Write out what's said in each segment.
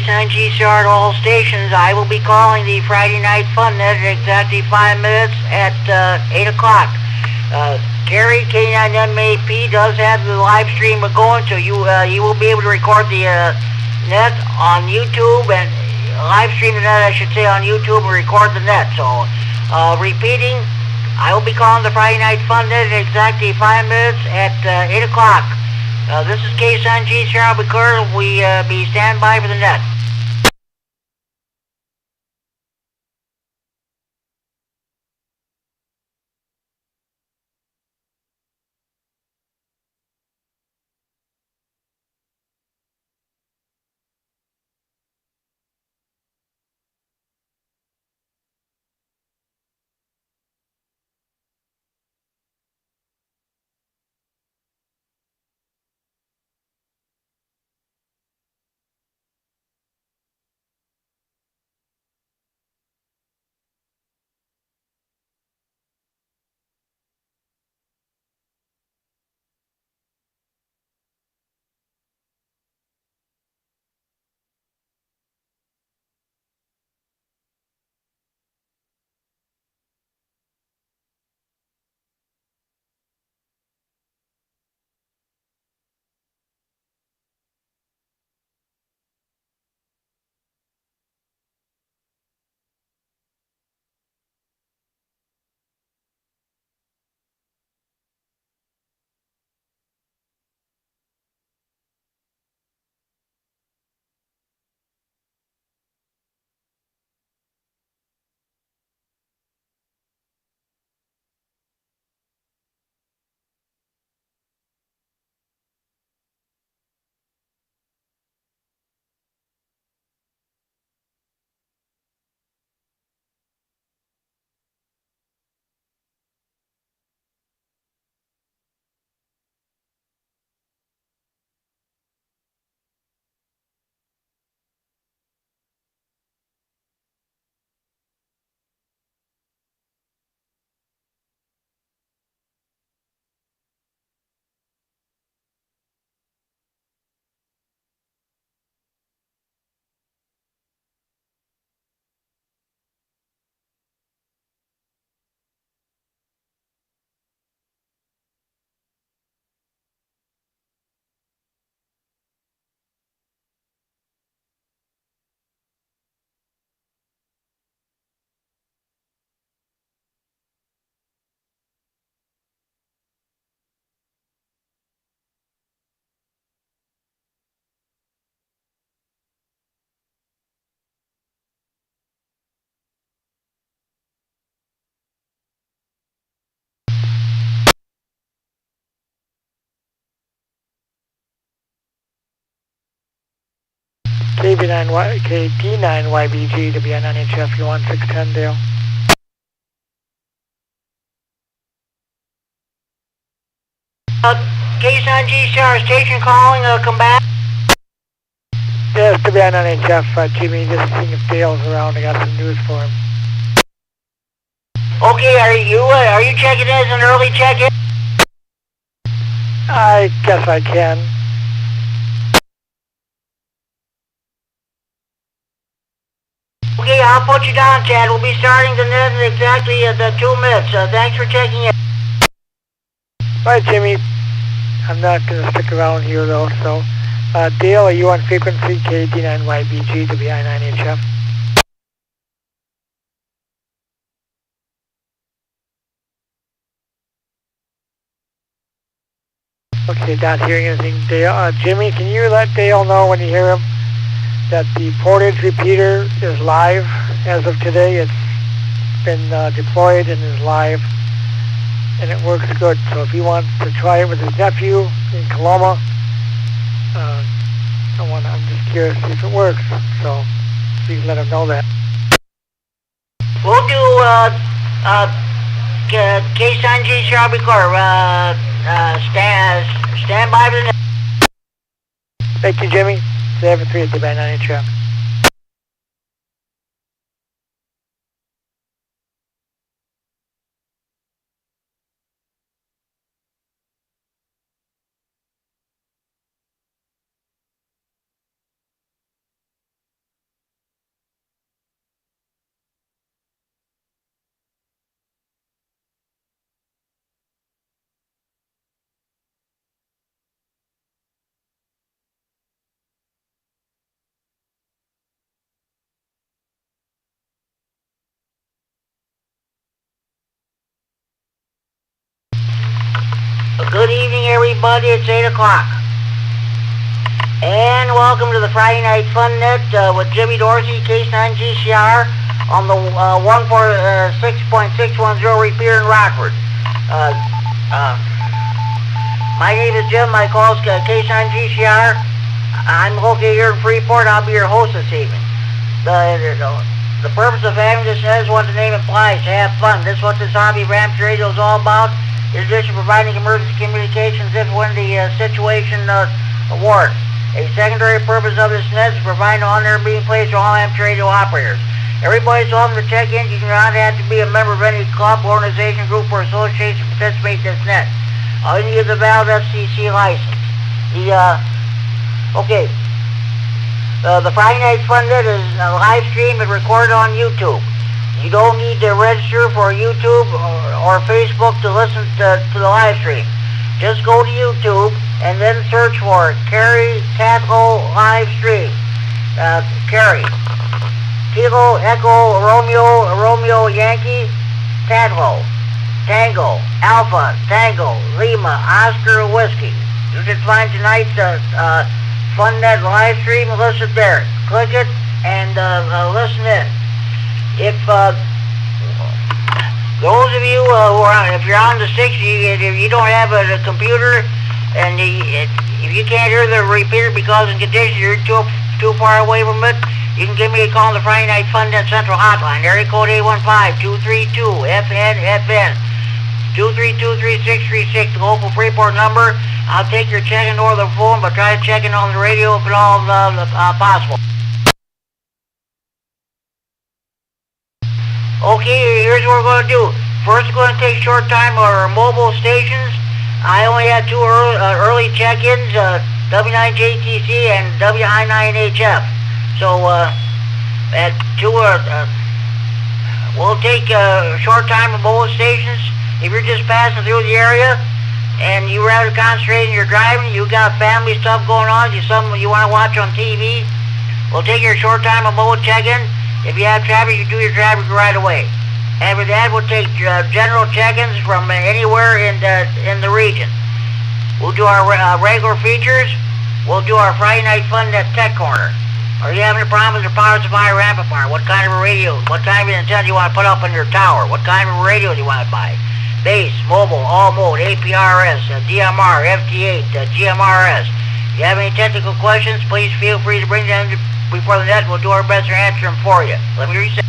K-Sign GCR at all stations. I will be calling the Friday Night Fun Net at exactly 5 minutes at 8 o'clock. Kerry, K9MAP, does have the live stream going, so you will be able to record the net on YouTube and live stream the net, I should say, on YouTube and record the net. So, repeating, I will be calling the Friday Night Fun Net at exactly 5 minutes at 8 o'clock. This is K-Sign GCR. We be stand by for the net. KT9YBG to be on NHF U1610 Dale. K-Sign GCR station calling, come back. Yes, to be on NHF, Jimmy, just seeing if Dale's around. I got some news for him. Okay, are you checking in as an early check-in? I guess I can. Okay, I'll put you down, Chad. We'll be starting the net in exactly the 2 minutes. Thanks for checking in. All right, Jimmy. I'm not going to stick around here, though, so... Dale, are you on frequency KT9YBG to be on NHF? Okay, not hearing anything. Dale, Jimmy, can you let Dale know when you hear him that the portage repeater is live as of today? It's been deployed and is live, and it works good. So if he wants to try it with his nephew in Coloma, I'm just curious if it works. So please let him know that. We'll do K-Sign GCR recorder. Stand by for the net. Thank you, Jimmy. 7-3 at the band 9 trap. everybody, it's 8 o'clock. And welcome to the Friday Night Fun Net with Jimmy Dorsey, Case 9 GCR on the 146.610 repeater in Rockford. My name is Jim, my call is Case 9 GCR. I'm located here in Freeport, I'll be your host this evening. The purpose of having this is what the name implies, to have fun. This is what this hobby Ramps Radio is all about. In addition to providing emergency communications if when the situation warrants. A secondary purpose of this net is providing on-air being placed for all amateur radio operators. Everybody's welcome to check in. You do not have to be a member of any club, organization, group, or association to participate in this net. All you need is a valid FCC license. The Friday Night Fun Net is a live stream and recorded on YouTube. You don't need to register for YouTube or Facebook to listen to the live stream. Just go to YouTube and then search for Kerry Tatlow live stream. Kerry. Kilo, Echo, Romeo, Yankee, Tatlow. Tango, Alpha, Tango, Lima, Oscar, Whiskey. You can find tonight's Fun Net live stream and listen there. Click it and listen in. If those of you who are, if you're on the 60, if you don't have a computer and if you can't hear the repeater because in condition you're too far away from it, you can give me a call on the Friday Night Fun Net Central Hotline, area code 815-232-FN, 232-3636, the local Freeport number. I'll take your check-in over the phone, but try to check in on the radio if at all possible. Okay, here's what we're going to do. First, we're going to take short time on our mobile stations. I only had two early check-ins, W9JTC and WI9HF. So, at two, we'll take short time on mobile stations. If you're just passing through the area and you rather concentrate in your driving, you got family stuff going on, something you want to watch on TV, we'll take your short time on mobile check-in. If you have traffic, you do your traffic right away. After that, we'll take general check-ins from anywhere in the region. We'll do our regular features. We'll do our Friday Night Fun Net Tech Corner. Are you having a problem with your power supply or amplifier? What kind of a radio? What kind of an antenna do you want to put up on your tower? What kind of a radio do you want to buy? Bass, mobile, all mode, APRS, DMR, FT8, GMRS. If you have any technical questions, please feel free to bring them before the net. We'll do our best to answer them for you. Let me reset.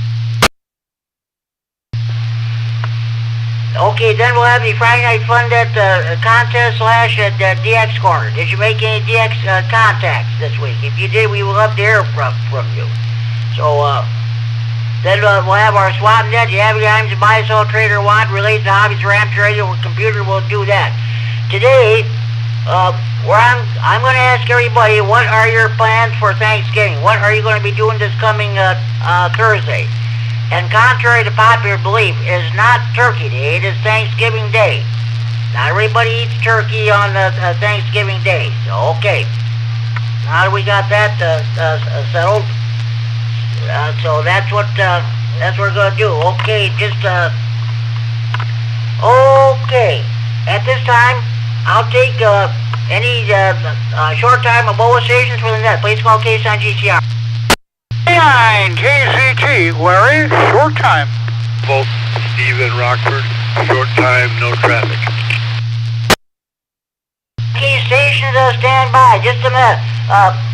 Okay, then we'll have the Friday Night Fun Net contest / DX Corner. Did you make any DX contacts this week? If you did, we would love to hear from you. So, then we'll have our swap net. You have any items to buy, sell, trade, or want related to hobbies, ramps, radio, or computer, we'll do that. Today, I'm going to ask everybody, what are your plans for Thanksgiving? What are you going to be doing this coming Thursday? And contrary to popular belief, it is not Turkey Day, it is Thanksgiving Day. Not everybody eats turkey on Thanksgiving Day. So, okay. Now that we got that settled, so that's what we're going to do. Okay, okay. At this time, I'll take any short time of mobile stations for the net. Please call Case on GCR. 9 KCT, Larry, short time. Both Steve and Rockford, short time, no traffic. Key stations, stand by. Just a minute.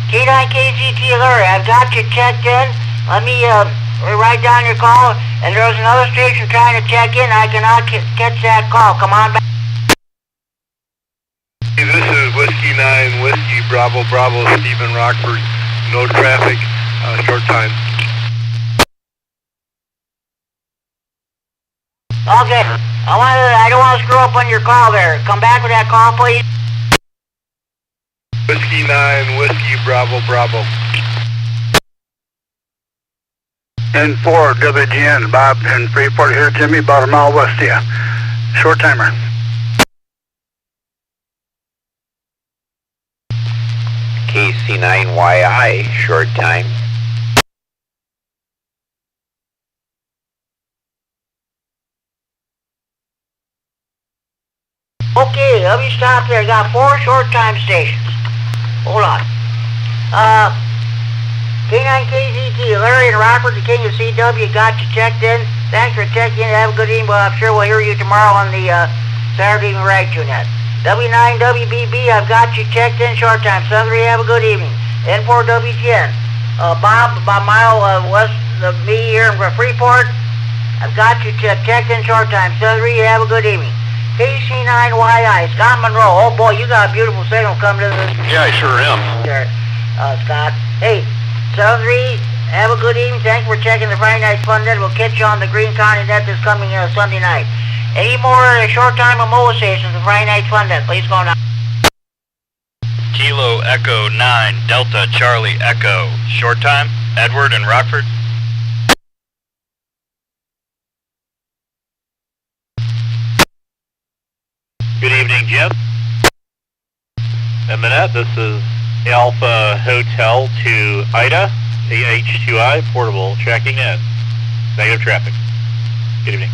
K9 KCT, Larry, I've got you checked in. Let me write down your call. And there's another station trying to check in. I cannot catch that call. Come on back. Hey, this is Whiskey 9, Whiskey Bravo, Stephen Rockford. No traffic, short time. Okay. I don't want to screw up on your call there. Come back with that call, please. Whiskey 9, Whiskey Bravo. N4 WGN, Bob in Freeport here, Jimmy, about a mile west of you. Short timer. KC9YI, short time. Okay, Okay, let me stop there. I got 4 short time stations. Hold on. K9KZT, Larry and Robert, the King of CW, got you checked in. Thanks for checking in. Have a good evening. Well, I'm sure we'll hear you tomorrow on the Saturday evening rag tune-net. W9WBB, I've got you checked in short time. Southern, have a good evening. N4WTN, Bob, about a mile west of me here in Freeport, I've got you checked in short time. Southern, have a good evening. KC9YI, Scott Monroe. Oh boy, you got a beautiful signal coming to this. Yeah, I sure am. There, Scott. Hey, Southern, have a good evening. Thanks for checking the Friday Night Fun Net. We'll catch you on the Green County Net this coming Sunday night. Any more short time MOA stations, the Friday Night Fun Net, please go now. Kilo Echo 9, Delta Charlie Echo. Short time, Edward and Rockford. Good evening, Jim. And Manette, this is Alpha Hotel to Ida, AH2I, portable, checking in. Negative traffic. Good evening.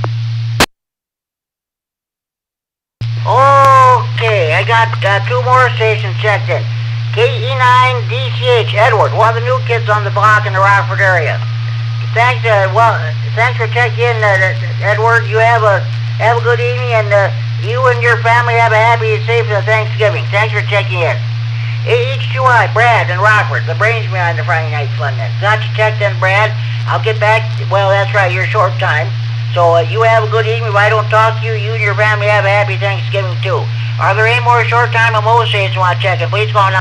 Okay, I got 2 more stations checked in. KE9DCH, Edward, one of the new kids on the block in the Rockford area. Thanks, thanks for checking in, Edward. You have a good evening, and you and your family have a happy and safe Thanksgiving. Thanks for checking in. AH2I, Brad and Rockford, the brains behind the Friday Night Fun Net. Got you checked in, Brad. I'll get back. Well, that's right, you're short time. So you have a good evening. If I don't talk to you, you and your family have a happy Thanksgiving too. Are there any more short time MOA stations you want to check in? Please go on now.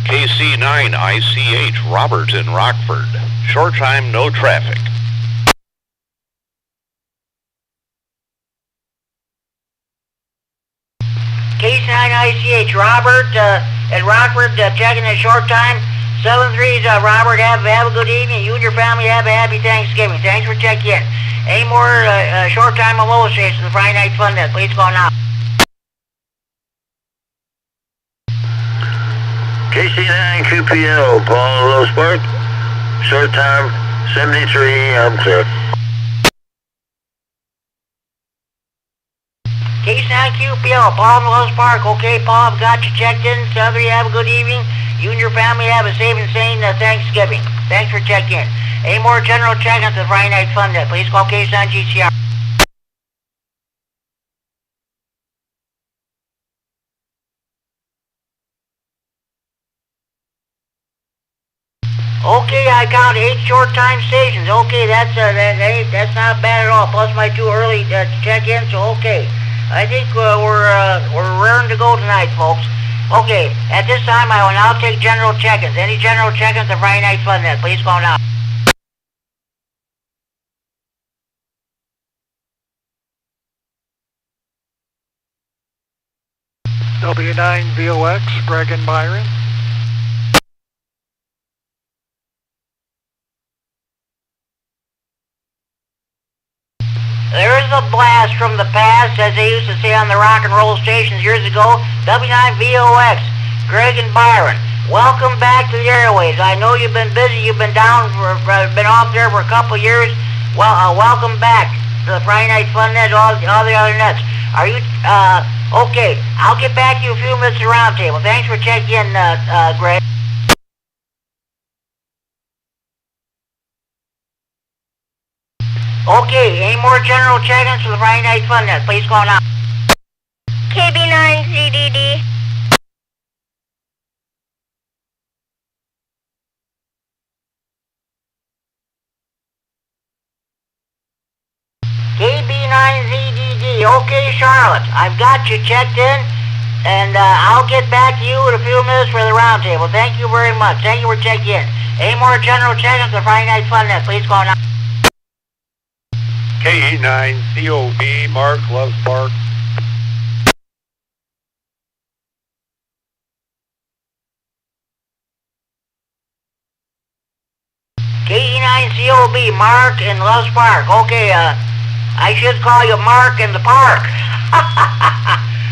KC9ICH, Robert in Rockford. Short time, no traffic. KC9ICH, Robert and Rockford, checking in short time. 7-3's Robert, have a good evening. You and your family have a happy Thanksgiving. Thanks for checking in. Any more short time MOA stations, the Friday Night Fun Net, please go now. KC9QPL, Paul Low Spark. Short time, 73, I'm clear. KC9QPL, Paul in Wells Park. Okay, Paul, I've got you checked in. Southern, have a good evening. You and your family have a safe and sane Thanksgiving. Thanks for checking in. Any more general check-ins at the Friday Night Fun Net, please call KC9GCR. Okay, I count 8 short time stations. Okay, that's not bad at all. Plus my 2 early check-ins. So okay, I think we're raring to go tonight, folks. Okay, at this time I will now take general check-ins. Any general check-ins at Friday Night Fun Net, please call now. W9VOX, Greg and Byron. There's a blast from the past, as they used to say on the rock and roll stations years ago. W9VOX, Greg and Byron. Welcome back to the airways. I know you've been busy. You've been been off there for a couple of years. Well, welcome back to the Friday Night Fun Net, all the other nets. Are you okay? I'll get back to you a few minutes at the round table. Thanks for checking in, Greg. Okay, any more general check-ins for the Friday Night Fun Net? Please call now. KB9ZDD. KB9ZDD. Okay, Charlotte, I've got you checked in, and I'll get back to you in a few minutes for the round table. Thank you very much. Thank you for checking in. Any more general check-ins for the Friday Night Fun Net? Please call now. KE9COB, Mark, Loves Park. KE9COB, Mark in Loves Park. Okay, I should call you Mark in the park.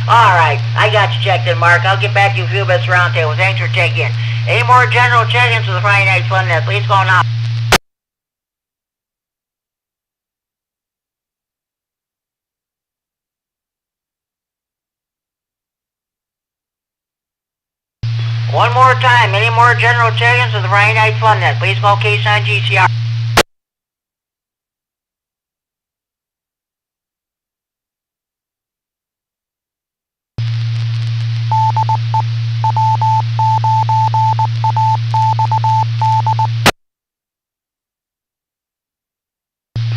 All right, I got you checked in, Mark. I'll get back to you a few minutes round table. Thanks for checking in. Any more general check-ins for the Friday Night Fun Net? Please call now. One more time, any more general check-ins of the Friday Night Fun Net, please call case on GCR.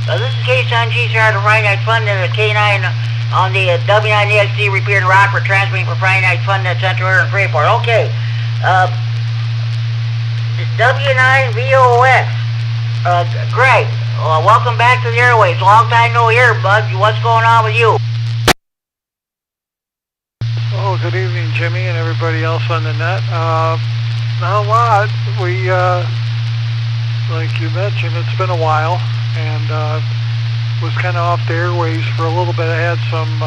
This is case on GCR, the Friday Night Fun Net, K9 on the W9EXD repeater in Rockford, transmitting for Friday Night Fun Net, Central Air and Freeport. Okay, W9VOX, Greg, welcome back to the airwaves. Long time no hear, bud. What's going on with you? Oh, good evening, Jimmy, and everybody else on the net. Not a lot. We, like you mentioned, it's been a while, and was kind of off the airways for a little bit. I had some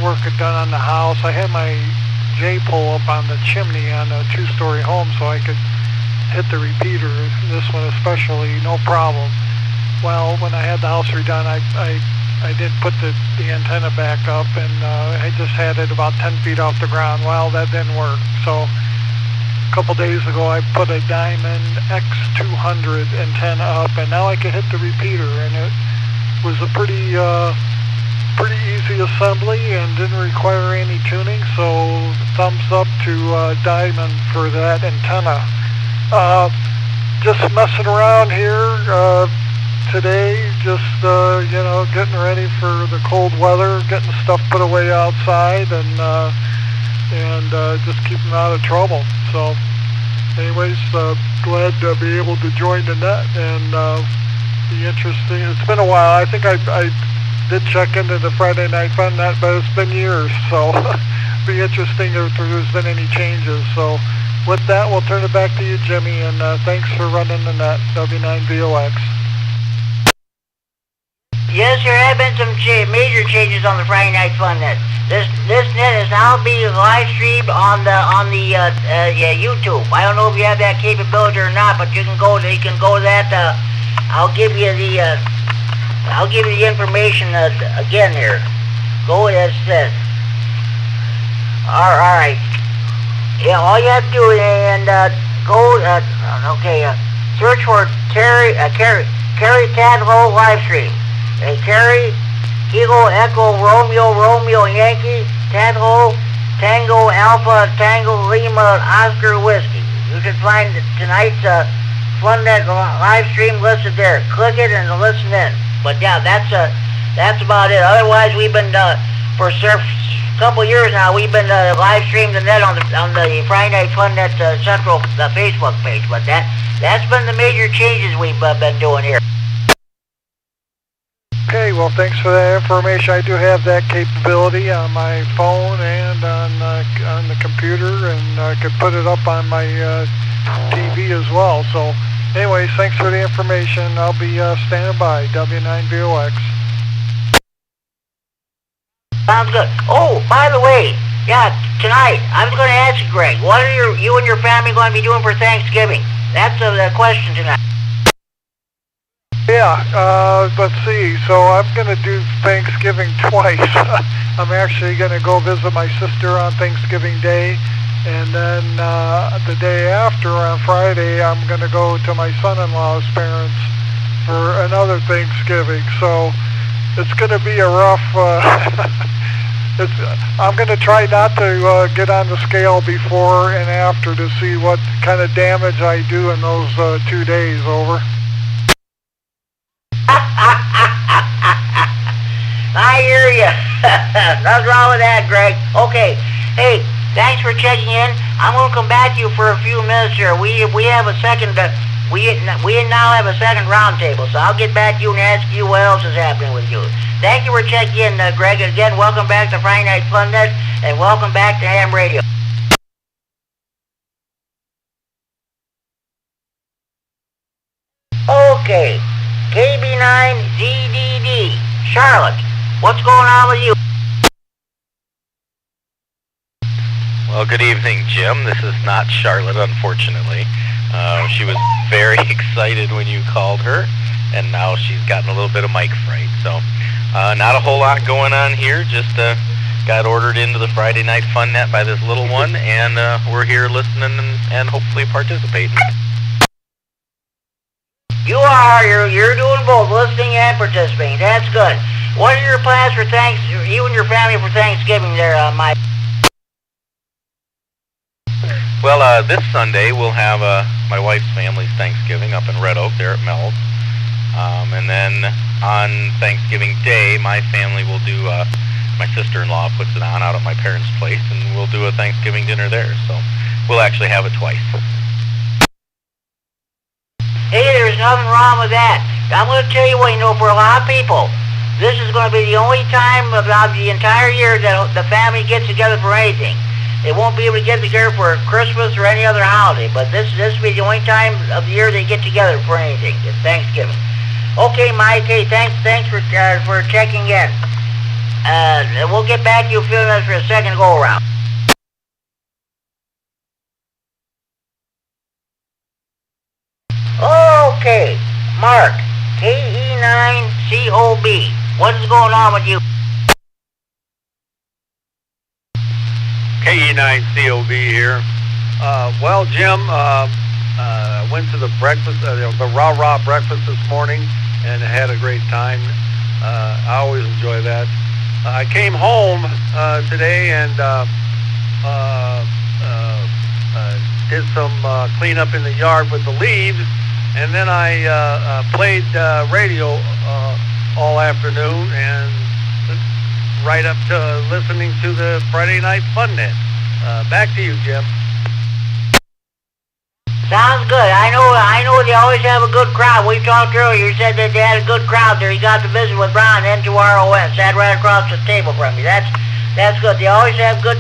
work done on the house. I had my J-pole up on the chimney on a two-story home so I could hit the repeater, this one especially, no problem. Well, when I had the house redone, I did put the antenna back up, and I just had it about 10 feet off the ground. Well, that didn't work. So a couple days ago, I put a Diamond X200 antenna up, and now I can hit the repeater, and it was a pretty easy assembly and didn't require any tuning, so thumbs up to Diamond for that antenna. Just messing around here today, just you know, getting ready for the cold weather, getting stuff put away outside, and just keeping out of trouble. So anyways, glad to be able to join the net and be interesting. It's been a while. I think I did check into the Friday Night Fun Net, but it's been years, so be interesting if there's been any changes. So with that, we'll turn it back to you, Jimmy, and thanks for running the net, W9VOX. Yes, there have been some major changes on the Friday Night Fun Net. This net is now being live streamed on the YouTube. I don't know if you have that capability or not, but you can go to that. I'll give you the information again here. Go as this. All right. Yeah, all you have to do is search for Kerry Tatlow live stream. Kerry, Kilo, Echo, Romeo, Yankee, Tatlow, Tango, Alpha, Tango, Lima, Oscar, Whiskey. You can find tonight's FunNet live stream listed there. Click it and listen in. But yeah, that's about it. Otherwise, we've been for a couple years now. We've been live streaming the net on the Friday Night FunNet Central Facebook page. But that's been the major changes we've been doing here. Okay, well, thanks for that information. I do have that capability on my phone and on the computer, and I could put it up on my TV as well. So anyways, thanks for the information. I'll be standing by, W9VOX. Sounds good. Oh, by the way, yeah, tonight, I was going to ask you, Greg, what are you and your family going to be doing for Thanksgiving? That's the question tonight. Yeah, let's see. So I'm going to do Thanksgiving twice. I'm actually going to go visit my sister on Thanksgiving Day, and then the day after, on Friday, I'm going to go to my son-in-law's parents for another Thanksgiving. So it's going to be a rough... I'm going to try not to get on the scale before and after to see what kind of damage I do in those 2 days. Over. I hear you. Nothing wrong with that, Greg. Okay. Hey, thanks for checking in. I'm going to come back to you for a few minutes here. We have a second. We now have a second roundtable, so I'll get back to you and ask you what else is happening with you. Thank you for checking in, Greg. And again, welcome back to Friday Night Fun Net, and welcome back to Ham Radio. Okay. KB9ZDD. Charlotte, what's going on with you? Well, good evening, Jim. This is not Charlotte, unfortunately. She was very excited when you called her, and now she's gotten a little bit of mic fright. So, not a whole lot going on here. Just got got ordered into the Friday Night Fun Net by this little one, and we're here listening and hopefully participating. You're doing both, listening and participating. That's good. What are your plans for you and your family for Thanksgiving there, Mike? Well, this Sunday we'll have my wife's family's Thanksgiving up in Red Oak there at Mel's. And then on Thanksgiving Day, my family will do, my sister-in-law puts it on out at my parents' place, and we'll do a Thanksgiving dinner there. So we'll actually have it twice. Hey, there's nothing wrong with that. I'm going to tell you what, for a lot of people, this is going to be the only time of the entire year that the family gets together for anything. They won't be able to get together for Christmas or any other holiday, but this will be the only time of the year they get together for anything. It's Thanksgiving. Okay, Mike. Hey, thanks for checking in. We'll get back to you a few minutes for a second go around. Okay, Mark, KE9COB. What is going on with you? KE9COB here. Well, Jim, I went to the breakfast, the rah-rah breakfast this morning, and had a great time. I always enjoy that. I came home today and did some cleanup in the yard with the leaves, and then I played radio all afternoon and right up to listening to the Friday Night Fun Net. Back to you, Jim. Sounds good. I know they always have a good crowd. We talked earlier. You said that they had a good crowd there. You got to visit with Brian, N2ROS. Sat right across the table from you. That's good. They always have good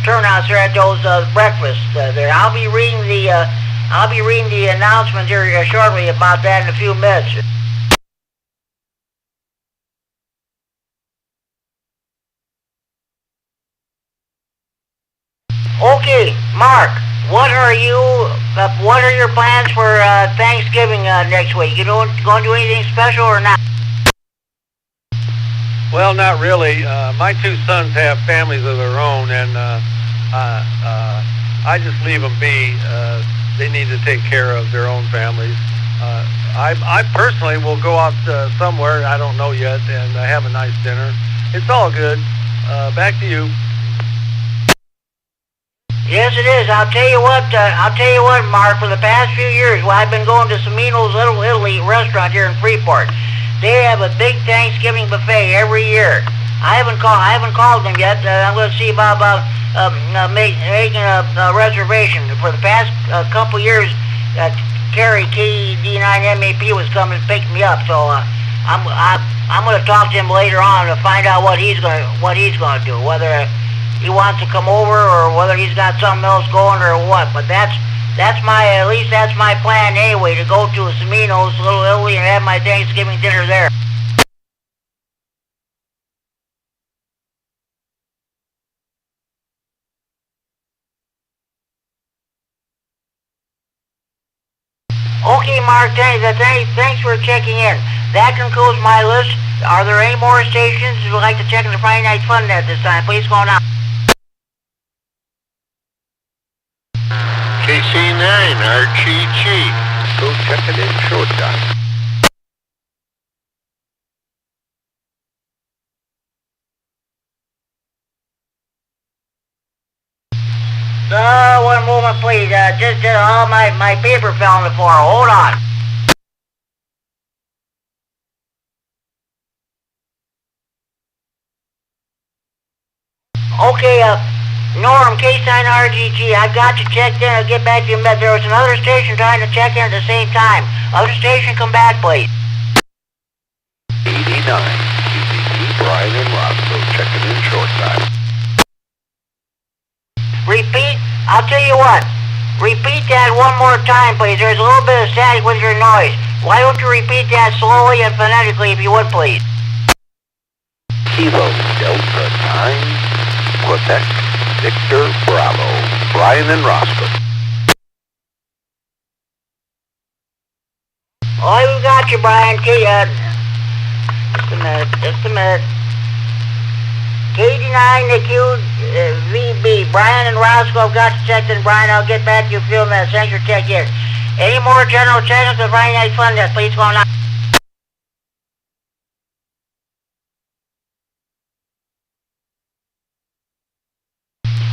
turnouts there at those breakfasts there. I'll be reading the announcement here shortly about that in a few minutes. Okay, Mark. What are your plans for Thanksgiving next week? You going to do anything special or not? Well, not really. My two sons have families of their own, and I just leave them be. They need to take care of their own families. I personally will go out somewhere, I don't know yet, and have a nice dinner. It's all good. Back to you. Yes, it is. I'll tell you what, Mark. For the past few years, I've been going to Semino's Little Italy restaurant here in Freeport. They have a big Thanksgiving buffet every year. I haven't called them yet. I'm going to see about making a reservation. For the past couple years, Kerry KD9MAP was coming to pick me up. So I'm going to talk to him later on to find out what he's going to do. Whether he wants to come over or whether he's got something else going or what. But at least that's my plan anyway, to go to Semino's Little Italy and have my Thanksgiving dinner there. Okay, Mark, thanks for checking in. That concludes my list. Are there any more stations who would like to check in the Friday Night Fun Net this time? Please go on out. KC9, RGG. Go check it in showtime. One moment, please. Just all my paper fell on the floor. Hold on. Okay, Norm, K-Sign RGG, I've got you checked in. I'll get back to you in a minute. There was another station trying to check in at the same time. Other station, come back, please. 89, QBE, Brian and Roscoe, checking in short time. Repeat? I'll tell you what. Repeat that one more time, please. There's a little bit of static with your noise. Why don't you repeat that slowly and phonetically, if you would, please? Kilo Delta 9, Quebec, Victor Bravo, Brian and Roscoe. Oh, we've got you, Brian. Just a minute. KD9 KC9 to QVB. Brian and Roscoe have got you checked in. Brian, I'll get back to you in a few minutes. Thanks for checking in. Any more general check-ins with Friday Night Fun Net, please go on.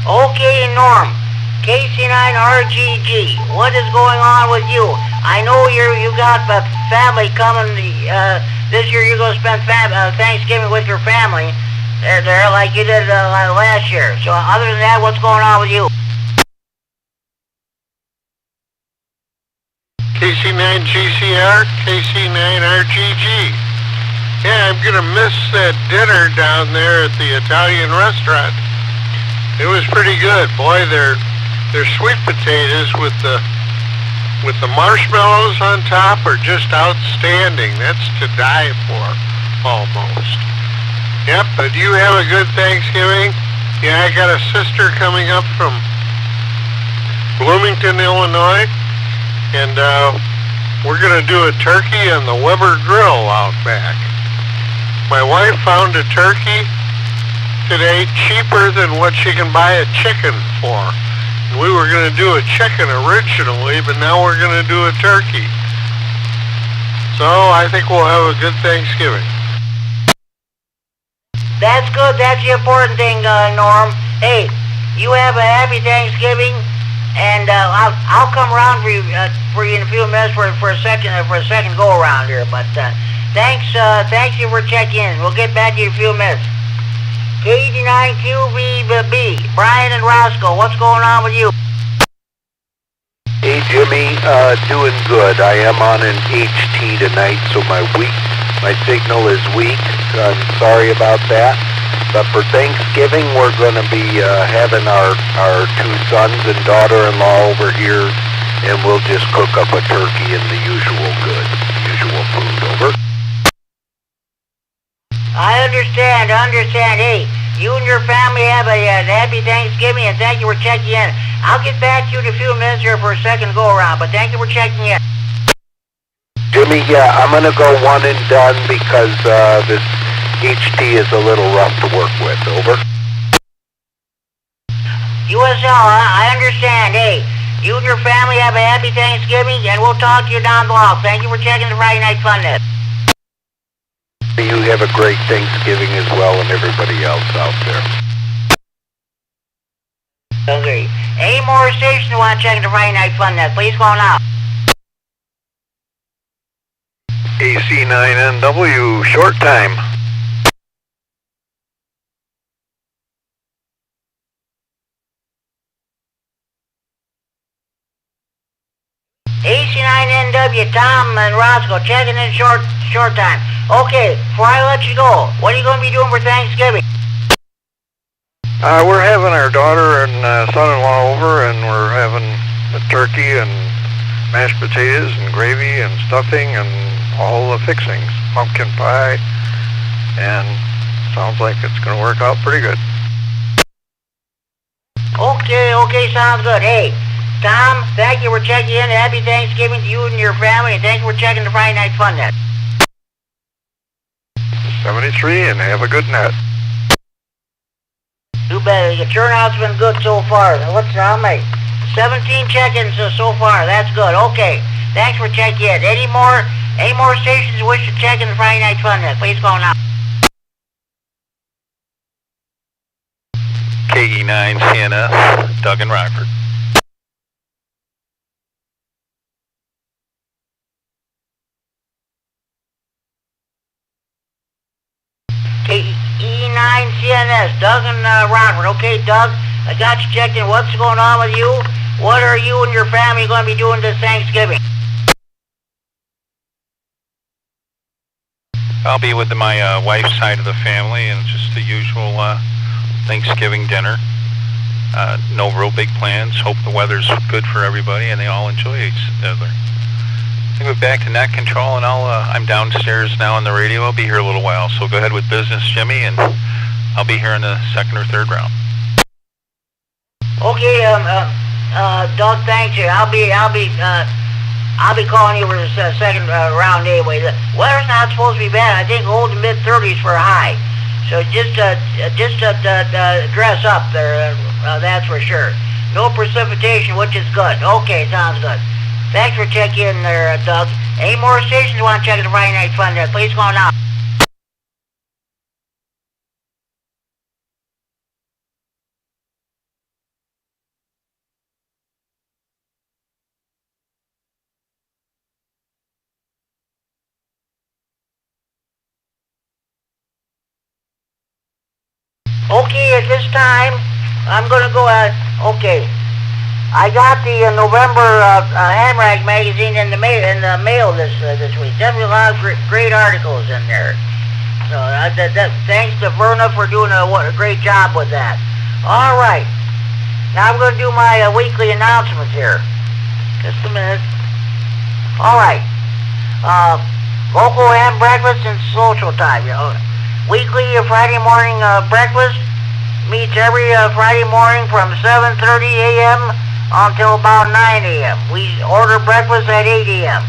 Okay, Norm. KC9RGG. What is going on with you? I know you got a family coming. This year you're going to spend Thanksgiving with your family there like you did last year. So other than that, what's going on with you? KC9GCR, KC9RGG. Yeah, I'm going to miss that dinner down there at the Italian restaurant. It was pretty good. Boy, their sweet potatoes with the marshmallows on top are just outstanding. That's to die for, almost. Yep, but you have a good Thanksgiving. Yeah, I got a sister coming up from Bloomington, Illinois, and we're going to do a turkey on the Weber Grill out back. My wife found a turkey today cheaper than what she can buy a chicken for. We were going to do a chicken originally, but now we're going to do a turkey. So I think we'll have a good Thanksgiving. That's good. That's the important thing, Norm. Hey, you have a happy Thanksgiving, and I'll come around for you in a few minutes for a second go around here. But thank you for checking in. We'll get back to you in a few minutes. KD9QVB, Brian and Roscoe, what's going on with you? Hey Jimmy, doing good. I am on an HT tonight, so my signal is weak. I'm sorry about that. But for Thanksgiving, we're going to be having our two sons and daughter-in-law over here, and we'll just cook up a turkey and the usual food. Over. I understand. Hey, you and your family have a happy Thanksgiving, and thank you for checking in. I'll get back to you in a few minutes here for a second go-around, but thank you for checking in. Jimmy, yeah, I'm going to go one and done because this HT is a little rough to work with. Over. USL, I understand. Hey, you and your family have a happy Thanksgiving, and we'll talk to you down the line. Thank you for checking the Friday Night Fun Net. You have a great Thanksgiving as well, and everybody else out there. Okay. Any more stations you want to check the Friday Night Fun Net, please call now. AC9NW, short time. AC9NW, Tom and Roscoe, checking in short time. Okay, before I let you go, what are you going to be doing for Thanksgiving? We're having our daughter and son-in-law over, and we're having a turkey and mashed potatoes and gravy and stuffing and all the fixings, pumpkin pie, and sounds like it's going to work out pretty good. Okay, sounds good. Hey, Tom, thank you for checking in. Happy Thanksgiving to you and your family, and thank you for checking the Friday Night Fun Net. 73, and have a good night. You bet. The turnout's been good so far. How many? 17 check-ins so far. That's good. Okay. Thanks for checking in. Any more stations you wish to check in the Friday Night Fun Net, please call now. KE9 CNS, Doug and Rockford. KE9 CNS, Doug and Rockford. Okay, Doug, I got you checked in. What's going on with you? What are you and your family going to be doing this Thanksgiving? I'll be with my wife's side of the family, and just the usual Thanksgiving dinner. No real big plans. Hope the weather's good for everybody and they all enjoy each other. I think we're back to net control, and I'm downstairs now on the radio. I'll be here a little while, so go ahead with business, Jimmy, and I'll be here in the second or third round. Okay, Doug, thanks you. I'll be calling you for the second round anyway. The weather's not supposed to be bad. I think old to mid-30s for a high. So just dress up there, that's for sure. No precipitation, which is good. Okay, sounds good. Thanks for checking in there, Doug. Any more stations you want to check the Friday Night Fun there? Please go now. Okay, at this time, I'm going to go okay. I got the November Hamrag magazine in the mail this week. Definitely a lot of great articles in there. So thanks to Verna for doing a great job with that. All right. Now I'm going to do my weekly announcements here. Just a minute. All right. Local ham breakfast and social time. Weekly Friday morning breakfast meets every Friday morning from 7:30 a.m. until about 9 a.m. We order breakfast at 8 a.m.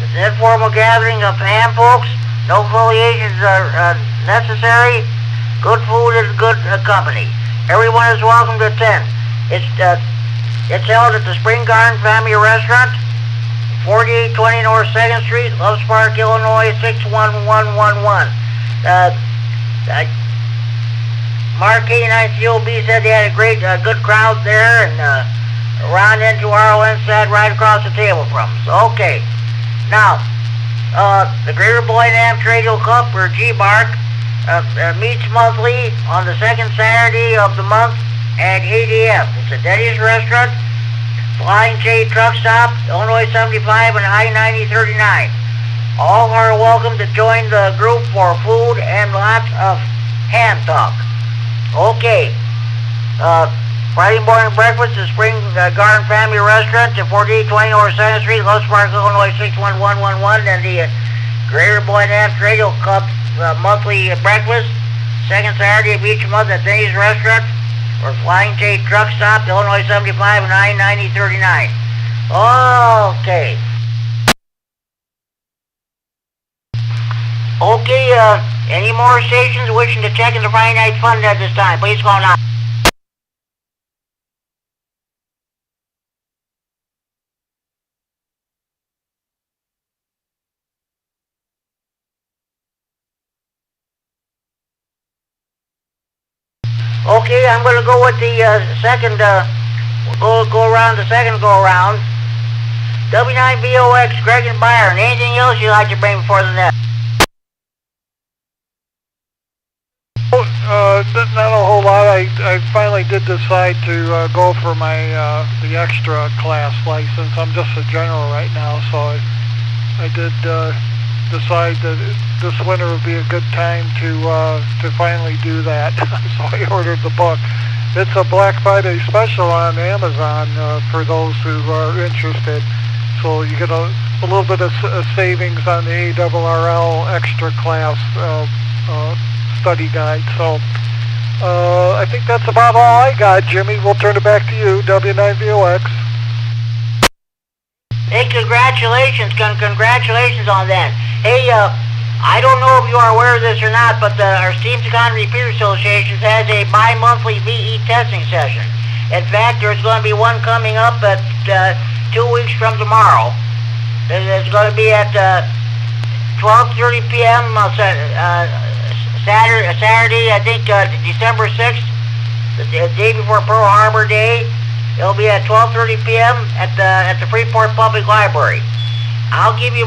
It's an informal gathering of ham folks. No affiliations are necessary. Good food and good company. Everyone is welcome to attend. It's held at the Spring Garden Family Restaurant, 4820 North 2nd Street, Loves Park, Illinois, 61111. Mark K9COB said they had a great, good crowd there, and Ron N2RON sat right across the table from us. Okay. Now, the Greater Boyd Ham Radio Cup, or G-Bark, meets monthly on the second Saturday of the month at 8 a.m. It's a Denny's restaurant, Flying J Truck Stop, Illinois 75 and I-90 39. All are welcome to join the group for food and lots of ham talk. Okay. Friday morning breakfast at Spring Garden Family Restaurant at 4820 North 2nd Street, Loves Park, Illinois 61111, and the Greater Boyd Ham Radio Club monthly breakfast, second Saturday of each month at Denny's Restaurant or Flying J Truck Stop, Illinois 75 and I-90 39. Okay. Okay, any more stations wishing to check in the Friday Night Fun at this time? Please call now. Okay, I'm going to go with the second, we'll go around the second go-around. W9VOX, Greg and Byron. Anything else you'd like to bring before the net? Not a whole lot. I finally did decide to go for my the extra class license. I'm just a general right now, so I did decide that this winter would be a good time to finally do that. So I ordered the book. It's a Black Friday special on Amazon for those who are interested. So you get a little bit of savings on the ARRL extra class study guide. So I think that's about all I got, Jimmy. We'll turn it back to you, W9VOX. Hey, congratulations. Congratulations on that. Hey, I don't know if you are aware of this or not, but our Steams Economy Repeater Association has a bi-monthly VE testing session. In fact, there's going to be one coming up at 2 weeks from tomorrow. It's going to be at 12:30 p.m. Saturday, I think December 6th, the day before Pearl Harbor Day. It'll be at 12:30 p.m. at the Freeport Public Library. I'll give you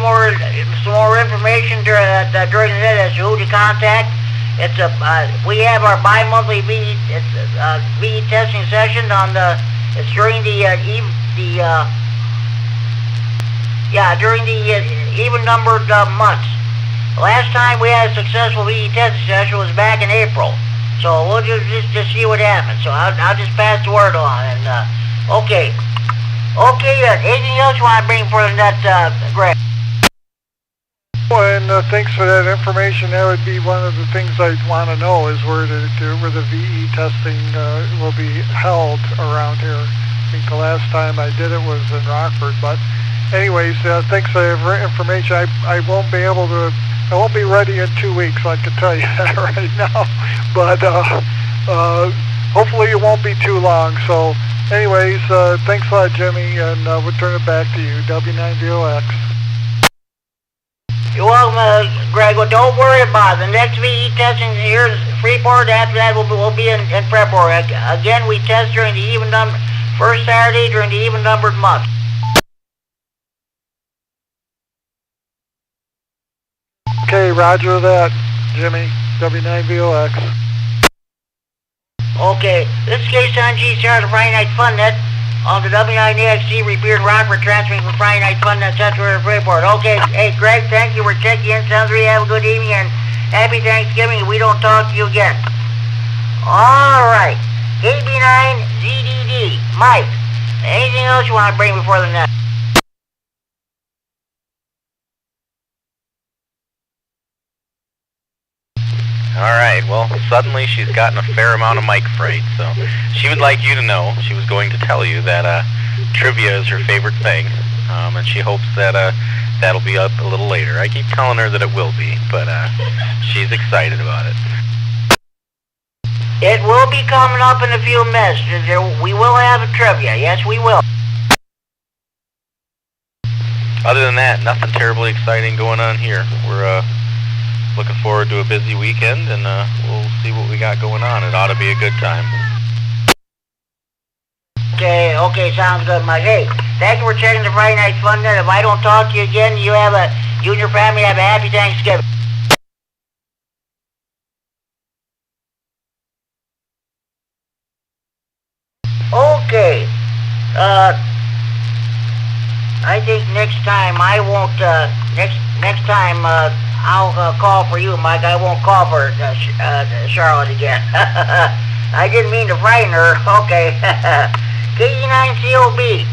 some more information during the night as to who to contact. It's we have our bi-monthly VE testing session on it's during during the even-numbered months. Last time we had a successful VE testing session was back in April. So we'll just see what happens. So I'll just pass the word on. And okay. Anything else you want to bring for that, Greg? And thanks for that information. That would be one of the things I'd want to know is where the VE testing will be held around here. I think the last time I did it was in Rockford, but anyways, thanks for the information. I won't be able to. I won't be ready in 2 weeks. I can tell you that right now. But hopefully it won't be too long. So, anyways, thanks a lot, Jimmy, and we'll turn it back to you. W90X. You're welcome, Greg. Well, don't worry about it. The next VE testing here is Freeport. After that, will be in February. Again, we test during the even number, first Saturday during the even numbered month. Okay, roger that, Jimmy. W9VOX. Okay, this is K-Son G-Star, the Friday Night Fun Net on the W9EXT Repeated Rockford, transferring from Friday Night Fun Net Central to Freeport. Okay, hey, Greg, thank you for checking in. Sounds like you have a good evening and happy Thanksgiving if we don't talk to you again. All right, KB9ZDD, Mike, anything else you want to bring before the net? All right, well, suddenly she's gotten a fair amount of mic freight, so she would like you to know, she was going to tell you that trivia is her favorite thing, and she hopes that that'll be up a little later. I keep telling her that it will be, but she's excited about it. It will be coming up in a few minutes. We will have a trivia, yes, we will. Other than that, nothing terribly exciting going on here. We're looking forward to a busy weekend, and we'll see what we got going on. It ought to be a good time. Okay, sounds good, Mike. Hey, thank you for checking the Friday Night Fun Net. If I don't talk to you again, you and your family have a happy Thanksgiving. Okay, I think next time I won't, next time, I'll call for you, Mike. I won't call for Charlotte again. I didn't mean to frighten her. Okay. KE9COB.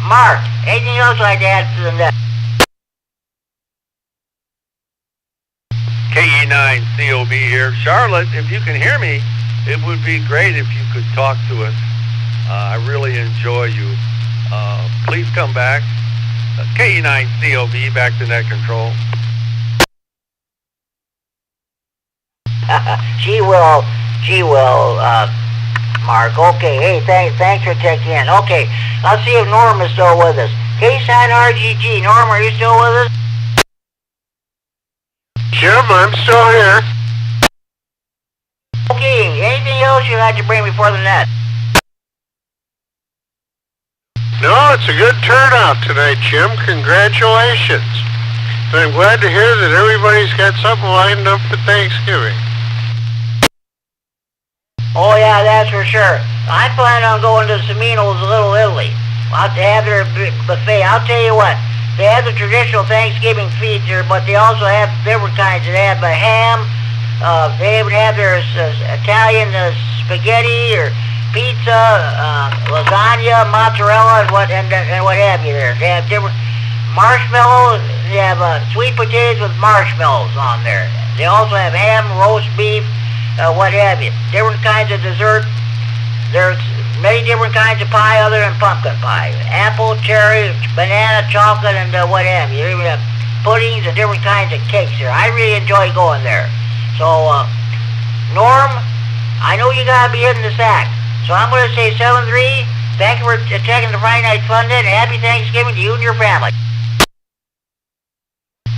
Mark, anything else I'd add to the net? KE9COB here. Charlotte, if you can hear me, it would be great if you could talk to us. I really enjoy you. Please come back. KE9COB, back to net control. She will, Mark. Okay, hey, thanks for checking in. Okay, I'll see if Norm is still with us. K-Sign RGG. Norm, are you still with us? Jim, I'm still here. Okay, anything else you'd like to bring before the net? No, it's a good turnout tonight, Jim. Congratulations. And I'm glad to hear that everybody's got something lined up for Thanksgiving. Oh yeah, that's for sure. I plan on going to Semino's Little Italy. I'll have their buffet. I'll tell you what, they have the traditional Thanksgiving feast there, but they also have different kinds. They have a ham. They even have their Italian spaghetti or pizza, lasagna, mozzarella, and what have you there. They have different marshmallows. They have sweet potatoes with marshmallows on there. They also have ham, roast beef. What have you. Different kinds of dessert. There's many different kinds of pie other than pumpkin pie. Apple, cherry, banana, chocolate, and what have you. They even have puddings and different kinds of cakes there. I really enjoy going there. So, Norm, I know you gotta be hitting the sack. So I'm gonna say 7-3. Thank you for checking the Friday Night Fun Net, and happy Thanksgiving to you and your family.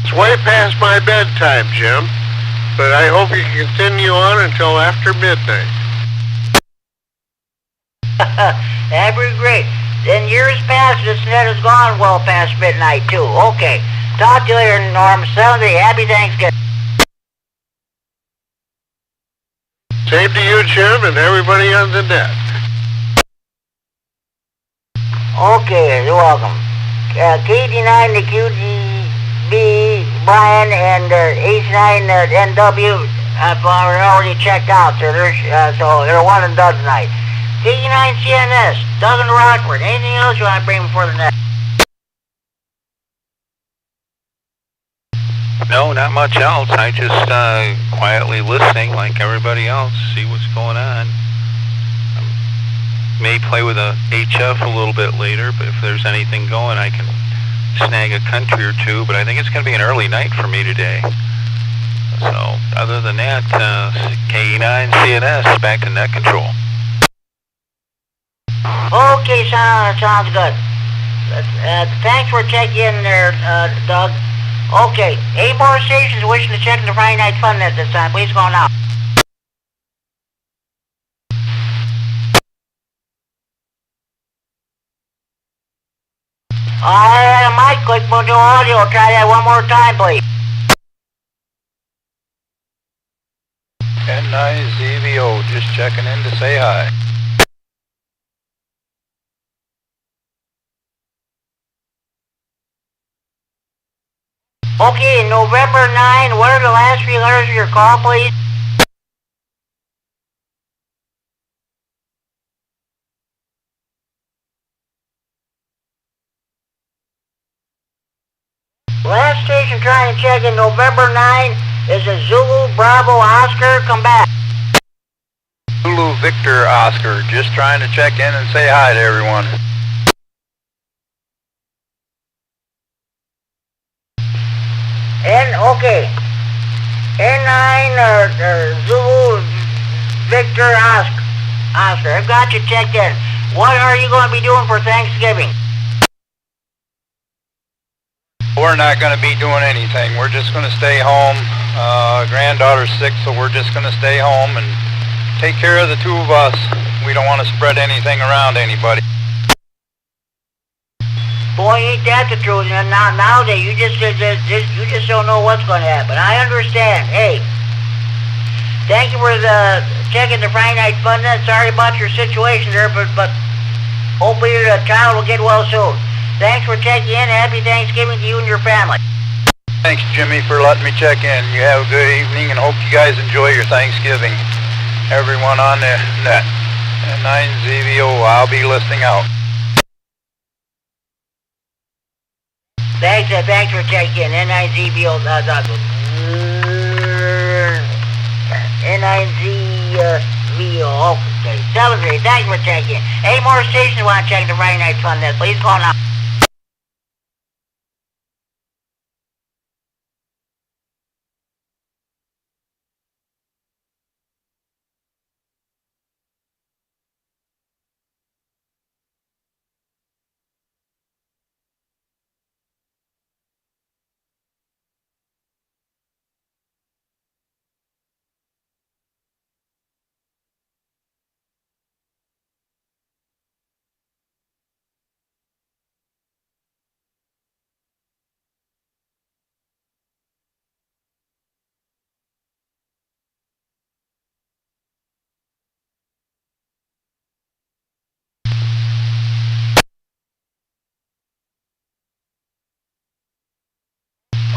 It's way past my bedtime, Jim. But I hope you continue on until after midnight. That'd be great. In years past, this net has gone well past midnight, too. Okay. Talk to you later, Norm. Sunday. Happy Thanksgiving. Same to you, Jim, and everybody on the net. Okay, you're welcome. KD9 to QGB, Brian, and H9 NW have already checked out, so they're one and done tonight. KD9 CNS, Doug and Rockford. Anything else you want to bring before the net? No, not much else. I just quietly listening like everybody else, see what's going on. May play with a HF a little bit later, but if there's anything going, I can snag a country or two, but I think it's going to be an early night for me today. So, other than that, KE9 CNS back to net control. Okay, sounds good. Thanks for checking in there, Doug. Okay, 8 more stations wishing to check in the Friday Night Fun at this time. Please go now. I had a mic click for the audio. Try that one more time, please. N9ZVO, just checking in to say hi. Okay, November 9, what are the last 3 letters of your call, please? Last station trying to check in November 9 is a Zulu Bravo Oscar. Come back. Zulu Victor Oscar, just trying to check in and say hi to everyone. Okay. N9 Zulu Victor Oscar. I've got you checked in. What are you going to be doing for Thanksgiving? We're not going to be doing anything. We're just going to stay home. Granddaughter's sick, so we're just going to stay home and take care of the 2 of us. We don't want to spread anything around anybody. Boy, ain't that the truth. Nowadays, you just don't know what's going to happen. I understand. Hey, thank you for checking the Friday Night Fun. Sorry about your situation there, but hopefully the child will get well soon. Thanks for checking in. Happy Thanksgiving to you and your family. Thanks, Jimmy, for letting me check in. You have a good evening and hope you guys enjoy your Thanksgiving. Everyone on the net. N9ZVO, I'll be listening out. Thanks for checking in. N9ZVO. N9ZVO. Okay. 73. Thanks for checking in. 8 more stations want to check the Friday Night Fun net. Please call now.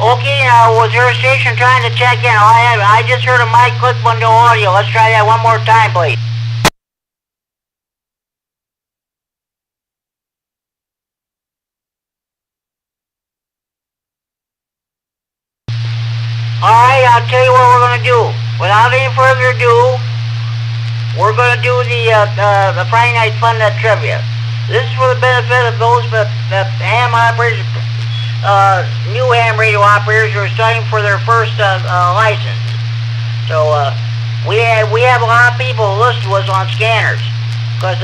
Okay, now, was your station trying to check in? I just heard a mic click on the audio. Let's try that one more time, please. Alright, I'll tell you what we're going to do. Without any further ado, we're going to do the Friday Night Fun Net Trivia. This is for the benefit of those ham operators, new ham radio operators who are studying for their first license. So we have a lot of people who listen to us on scanners because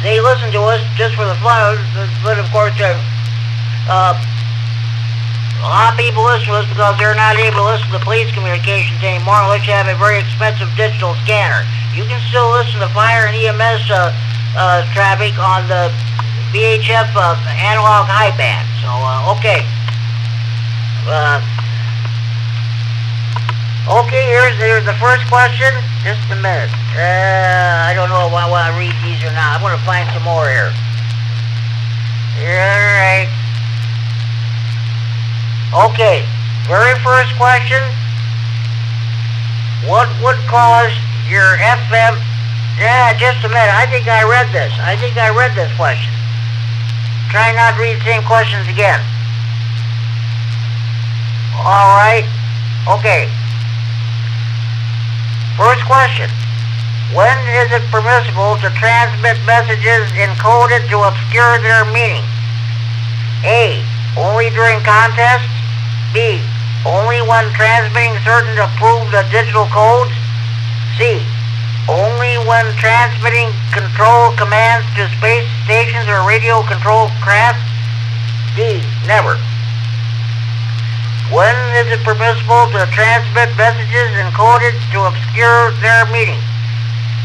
they listen to us just for the fun. But of course, a lot of people listen to us because they're not able to listen to police communications anymore unless you have a very expensive digital scanner. You can still listen to fire and EMS traffic on the VHF analog high band. So, okay. Okay, here's the first question. Just a minute. I don't know if I want to read these or not. I'm going to find some more here. Alright. Okay, very first question. What would cause your FM... Yeah, just a minute. I think I read this. question. Try not to read the same questions again. Alright. Okay. First question. When is it permissible to transmit messages encoded to obscure their meaning? A. only during contests. B, only when transmitting certain approved digital codes. C, only when transmitting control commands to space stations or radio control craft. D, never. When is it permissible to transmit messages encoded to obscure their meaning?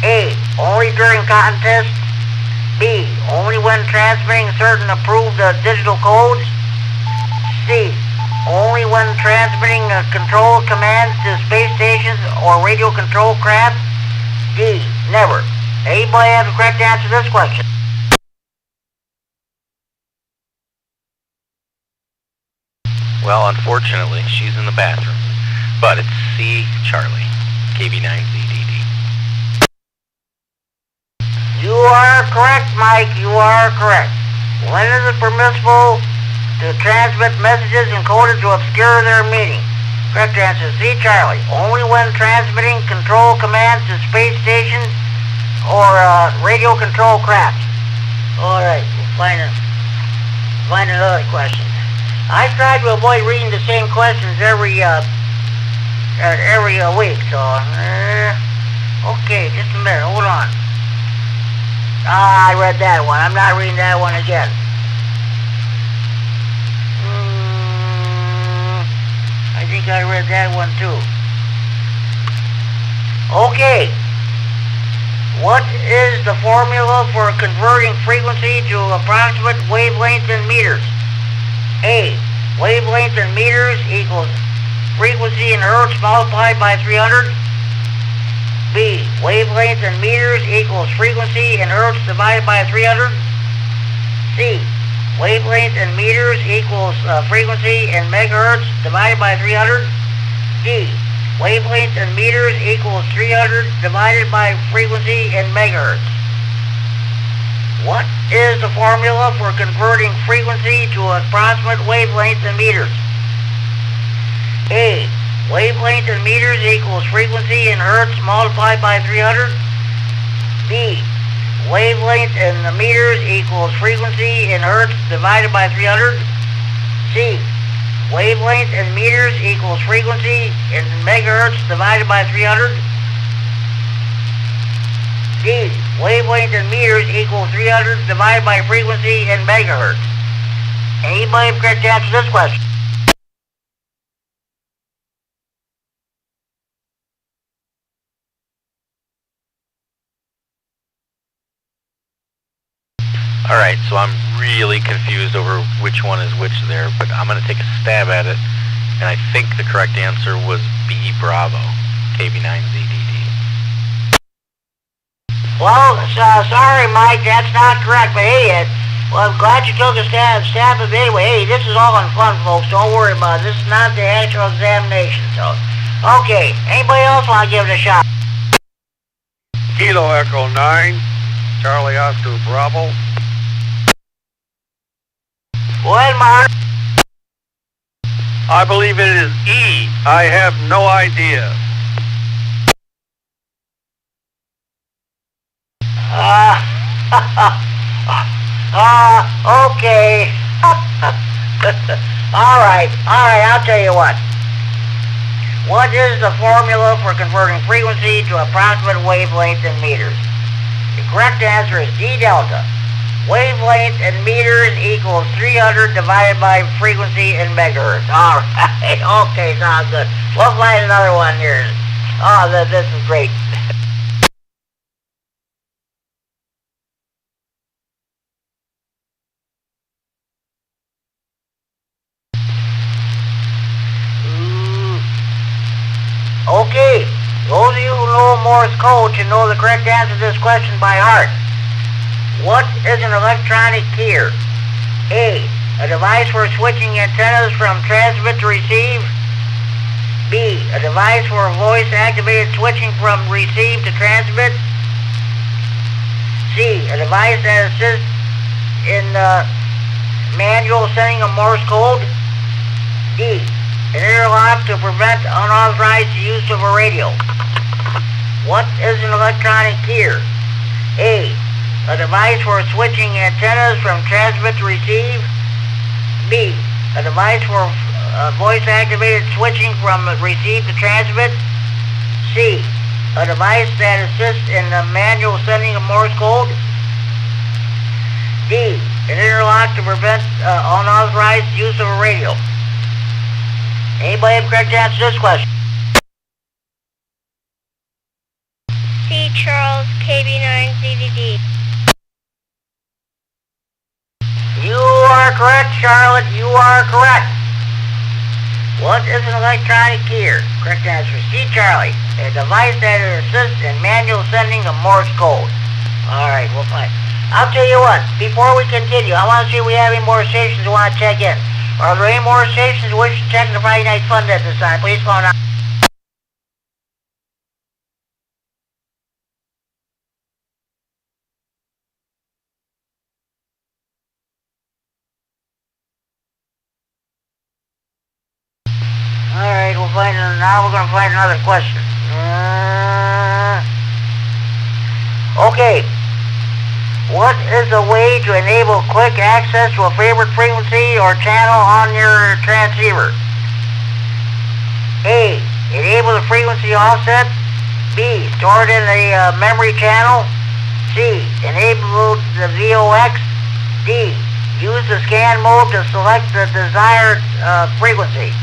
A, only during contests. B, only when transmitting certain approved digital codes. C, only when transmitting control commands to space stations or radio control craft. D, never. Anybody have the correct answer to this question? Well, unfortunately, she's in the bathroom. But it's C. Charlie, KB9ZDD. You are correct, Mike. You are correct. When is it permissible to transmit messages encoded to obscure their meaning? Correct answer, C. Charlie. Only when transmitting control commands to space stations or radio control craft. All right, we'll find another question. I try to avoid reading the same questions every week. So, okay, just a minute. Hold on. I read that one. I'm not reading that one again. I think I read that one too. Okay. What is the formula for converting frequency to approximate wavelength in meters? A, wavelength in meters equals frequency in hertz multiplied by 300. B, wavelength in meters equals frequency in hertz divided by 300. C, wavelength in meters equals frequency in megahertz divided by 300. D, wavelength in meters equals 300 divided by frequency in megahertz. What is the formula for converting frequency to approximate wavelength in meters? A, wavelength in meters equals frequency in hertz multiplied by 300. B, wavelength in meters equals frequency in hertz divided by 300. C, wavelength in meters equals frequency in megahertz divided by 300. D, wavelength in meters equals 300 divided by frequency in megahertz. Anybody have correct answer to this question? All right, so I'm really confused over which one is which there, but I'm going to take a stab at it, and I think the correct answer was B, Bravo, KB9ZDD. Well, sorry, Mike, that's not correct, but hey, well, I'm glad you took a stab at it anyway. Hey, this is all in fun, folks. Don't worry about it. This is not the actual examination, so. Okay, anybody else want to give it a shot? Kilo Echo 9, Charlie Oscar Bravo. Go ahead, Mark. I believe it is E. I have no idea. Okay. All right, I'll tell you what. What is the formula for converting frequency to approximate wavelength in meters? The correct answer is D delta. Wavelength in meters equals 300 divided by frequency in megahertz. All right, okay, sounds good. We'll find another one here. Oh, this is great. Okay, those of you who know Morse code should know the correct answer to this question by heart. What is an electronic keyer? A, a device for switching antennas from transmit to receive. B, a device for voice-activated switching from receive to transmit. C, a device that assists in manual sending of Morse code. D, an interlock to prevent unauthorized use of a radio. What is an electronic keyer? A, a device for switching antennas from transmit to receive. B, A device for voice-activated switching from receive to transmit. C. A device that assists in the manual sending of Morse code. D. An interlock to prevent unauthorized use of a radio. Anybody have a correct answer to this question? C. Charles, KB9ZDD. You are correct, Charlotte. You are correct. What is an electronic keyer? Correct answer is C. Charlie. A device that assists in manual sending of Morse code. All right, we'll find. I'll tell you what. Before we continue, I want to see if we have any more stations who want to check in. Are there any more stations who wish to check the Friday Night Fun at this time? Please call now. Alright, we'll find now we're going to find another question. Okay. What is a way to enable quick access to a favorite frequency or channel on your transceiver? A. Enable the frequency offset. B. Store it in a memory channel. C. Enable the VOX. D. Use the scan mode to select the desired frequency.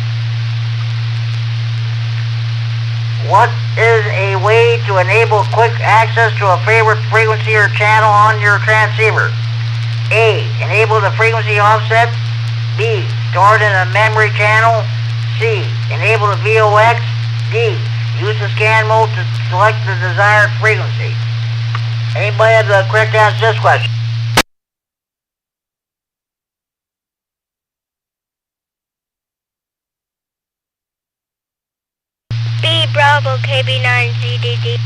What is a way to enable quick access to a favorite frequency or channel on your transceiver? A. Enable the frequency offset. B. Store it in a memory channel. C. Enable the VOX. D. Use the scan mode to select the desired frequency. Anybody have the correct answer to this question? B. Bravo, KB9ZDD.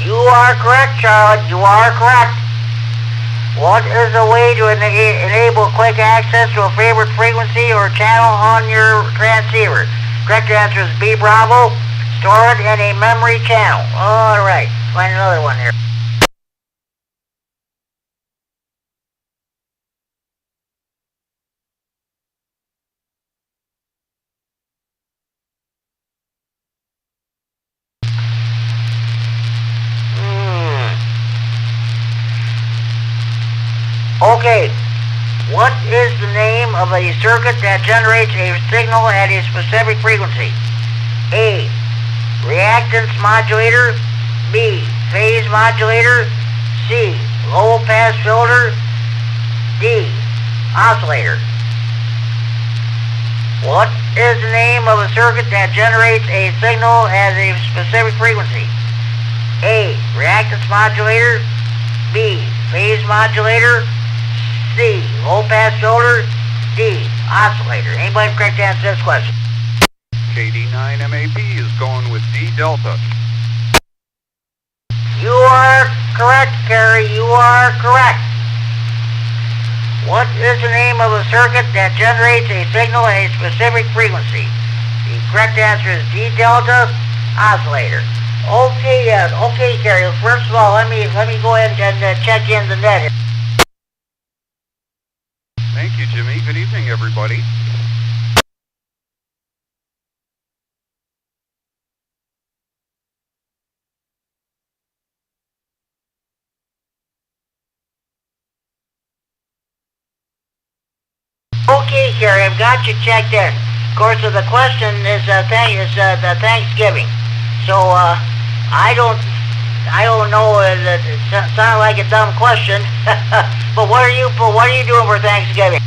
You are correct, Charlotte. You are correct. What is a way to enable quick access to a favorite frequency or channel on your transceiver? Correct answer is B. Bravo. Store it in a memory channel. All right. Find another one here. Okay, what is the name of a circuit that generates a signal at a specific frequency? A. Reactance modulator. B. Phase modulator. C. Low pass filter. D. Oscillator. What is the name of a circuit that generates a signal at a specific frequency? A. Reactance modulator. B. Phase modulator. C. Low pass filter. D. Oscillator. Anybody correct answer to this question? KD9MAP is going with D Delta. You are correct, Kerry. You are correct. What is the name of a circuit that generates a signal at a specific frequency? The correct answer is D Delta Oscillator. Okay, okay, Kerry. First of all, let me go ahead and check in the net. Thank you, Jimmy. Good evening, everybody. Okay, Kerry, I've got you checked in. Of course, the question is the Thanksgiving. So I don't know. It sounds like a dumb question. But what are you doing for Thanksgiving?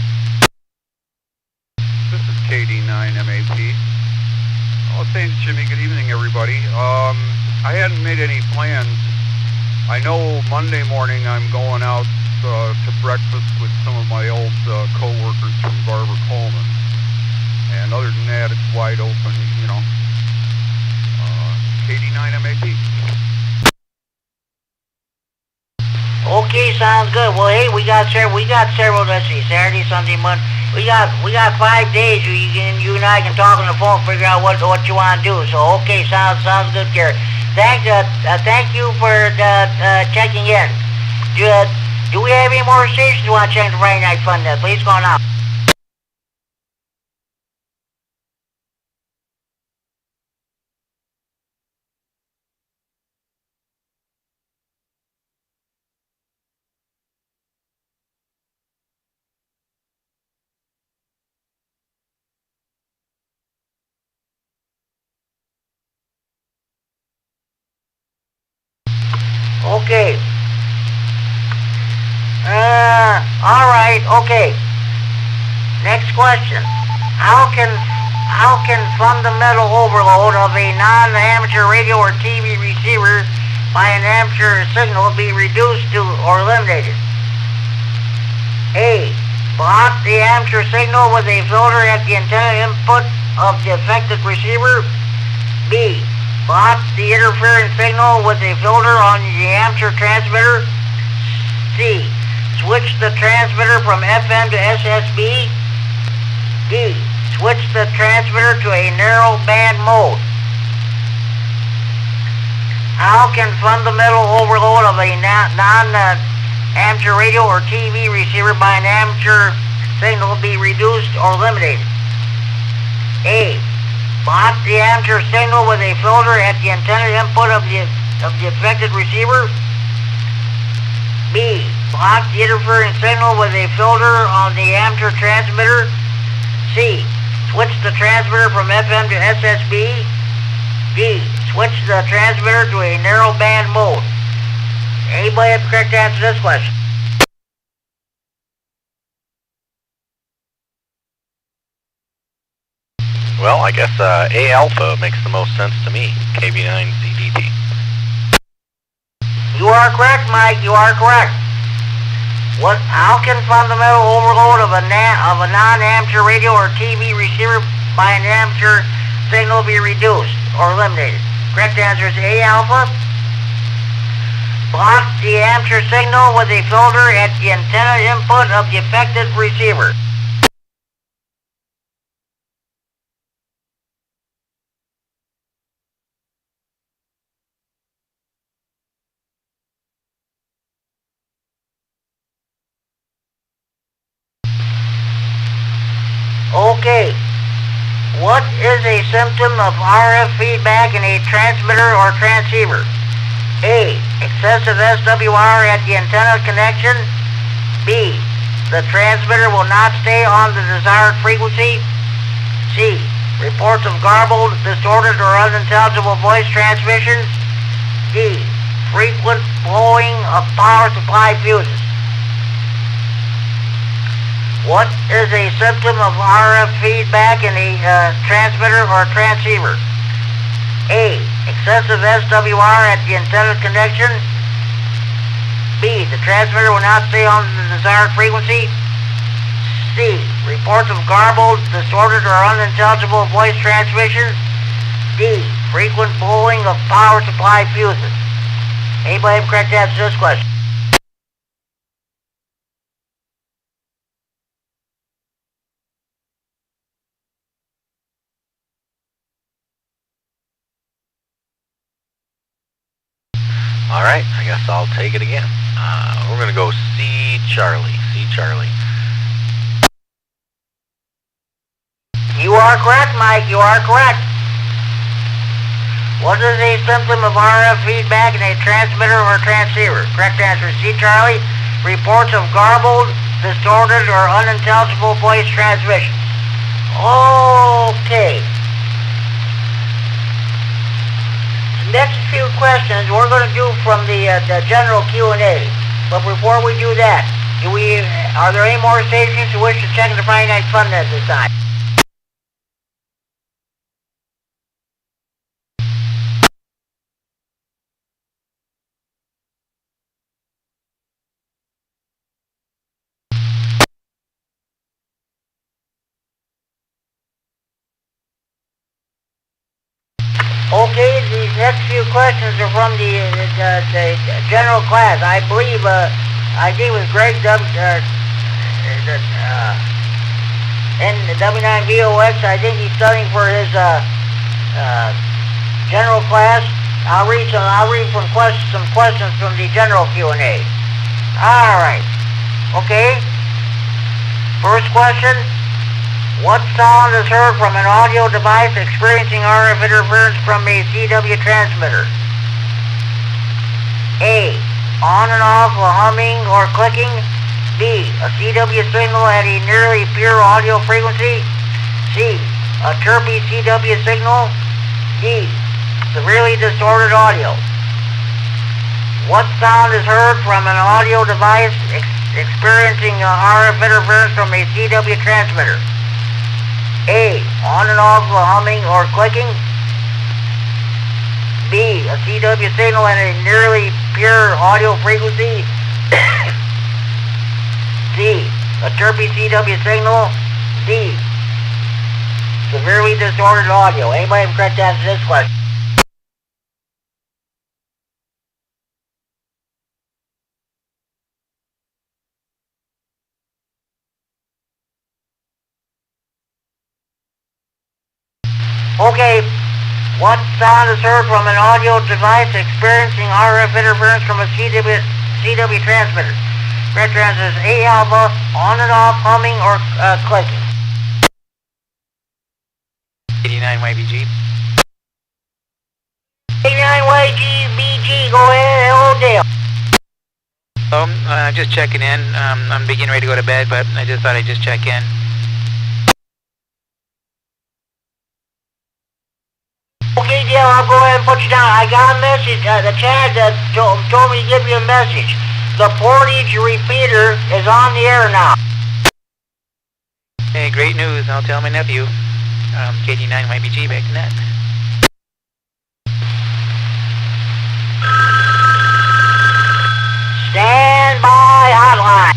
This is KD9MAP. Oh, thanks, Jimmy. Good evening, everybody. I hadn't made any plans. I know Monday morning I'm going out to breakfast with some of my old co-workers from Barber Coleman. And other than that, it's wide open, you know. KD9MAP. Okay, sounds good. Well, hey, we got several. Let's see, Saturday, Sunday, Monday. We got 5 days. You and I can talk on the phone, figure out what you want to do. So, okay, sounds good, Kerry. Thank you for checking in. Do we have any more stations you want to check the Friday Night Fun? Please go on out. Okay. Alright, okay. Next question. How can fundamental overload of a non-amateur radio or TV receiver by an amateur signal be reduced to or eliminated? A. Block the amateur signal with a filter at the antenna input of the affected receiver. B. Block the interference signal with a filter on the amateur transmitter. C. Switch the transmitter from FM to SSB. D. Switch the transmitter to a narrow band mode. How can fundamental overload of a non-amateur radio or TV receiver by an amateur signal be reduced or eliminated? A. Block the amateur signal with a filter at the antenna input of the affected receiver. B. Block the interfering signal with a filter on the amateur transmitter. C. Switch the transmitter from FM to SSB. D. Switch the transmitter to a narrow band mode. Anybody have the correct answer to this question? Well, I guess A alpha makes the most sense to me. KB9ZDT. You are correct, Mike. You are correct. How can fundamental overload of a non-amateur radio or TV receiver by an amateur signal be reduced or eliminated? Correct answer is A alpha. Block the amateur signal with a filter at the antenna input of the affected receiver. Okay. What is a symptom of RF feedback in a transmitter or transceiver? A. Excessive SWR at the antenna connection. B. The transmitter will not stay on the desired frequency. C. Reports of garbled, distorted, or unintelligible voice transmissions. D. Frequent blowing of power supply fuses. What is a symptom of RF feedback in a transmitter or transceiver? A. Excessive SWR at the antenna connection. B. The transmitter will not stay on the desired frequency. C. Reports of garbled, distorted, or unintelligible voice transmissions. D. Frequent blowing of power supply fuses. Anybody have correct answer to this question? All right, I guess I'll take it again. We're going to go C. Charlie. C. Charlie. You are correct, Mike. You are correct. What is a symptom of RF feedback in a transmitter or transceiver? Correct answer is C. Charlie. Reports of garbled, distorted, or unintelligible voice transmissions. Okay. Next few questions we're going to do from the general Q&A. But before we do that, are there any more stations who wish to check the Friday Night Fun at this time? Okay, these next few questions are from the general class. I believe it was Greg in the W9VOX. I think he's studying for his general class. I'll read some questions from the general Q&A. All right. Okay. First question. What sound is heard from an audio device experiencing RF interference from a CW transmitter? A. On and off a humming or clicking. B. A CW signal at a nearly pure audio frequency. C. A chirpy CW signal. D. Severely distorted audio. What sound is heard from an audio device experiencing RF interference from a CW transmitter? A. On and off humming or clicking. B. A CW signal at a nearly pure audio frequency. C. A chirpy CW signal. D. Severely distorted audio. Anybody have correct answer to this question? Okay, what sound is heard from an audio device experiencing RF interference from a CW transmitter? Correct answer is A alpha, on and off, humming, or clicking. 89 YBG. 89 YGBG, go ahead, hello Dale. Just checking in. I'm beginning ready to go to bed, but I just thought I'd just check in. Okay, Dale, I'll go ahead and put you down. I got a message. The Chad told me to give you a message. The Portage repeater is on the air now. Hey, great news. I'll tell my nephew. KD9 YBG back to net. Stand by hotline.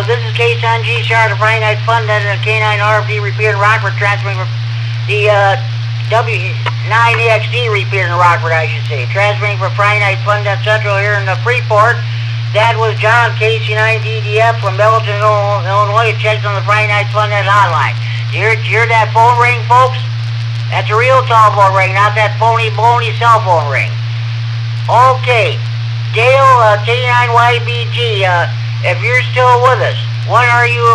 This is K-Son-G, Shard of Friday Night Fun, that is a K9 RFD repeater in Rockford, transmitting from the W9EXD repeater in Rockford, I should say. Transmitting from Friday Night Fun, that Central here in the Freeport. That was John KC9DDF from Belton, Illinois. Checked on the Friday Night Fun, that hotline. You hear that phone ring, folks? That's a real telephone ring, not that phony, baloney cell phone ring. Okay, Dale, K9YBG, if you're still with us, what are you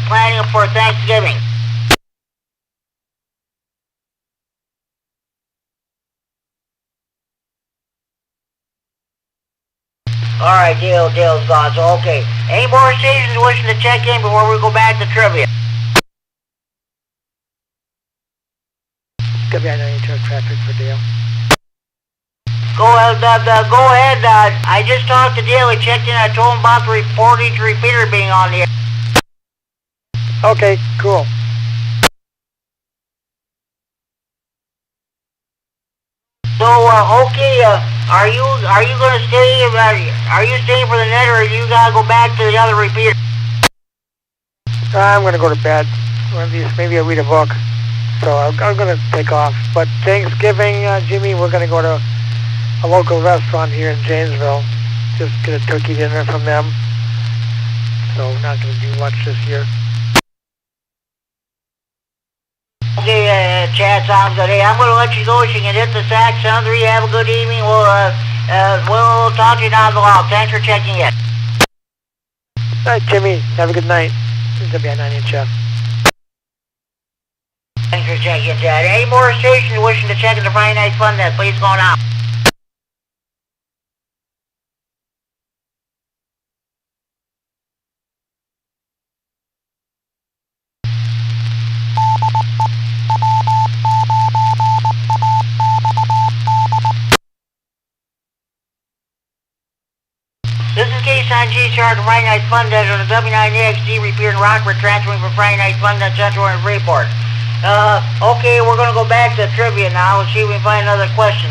planning for Thanksgiving? All right, Dale's gone. So okay, any more stations wishing to check in before we go back to trivia? WI-90 truck traffic for Dale. Go ahead. I just talked to Dale. He checked in. I told him about the Portage repeater being on the air. Okay, cool. So okay, are you gonna stay? Are you staying for the net, or you gotta go back to the other repeater? I'm gonna go to bed. Or at least maybe I'll read a book. So I'm gonna take off. But Thanksgiving, Jimmy, we're gonna go to a local restaurant here in Janesville. Just get a turkey dinner from them. So we're not going to do much this year. Okay, Chad, sounds good. Hey, I'm going to let you go so you can hit the sack. Sound 3, have a good evening. We'll talk to you down the line. Thanks for checking in. All right, Jimmy, have a good night. This is WI-90 Chef. Thanks for checking that. Any more stations wishing to check in the Friday Night Fun Net, please go now. This is K-Sign G-Chart, the Friday Night Fun Net on the W9AXD repeater in Rockford, transferring from Friday Night Fun Net Central and Freeport. Okay, we're going to go back to trivia now and see if we can find another question.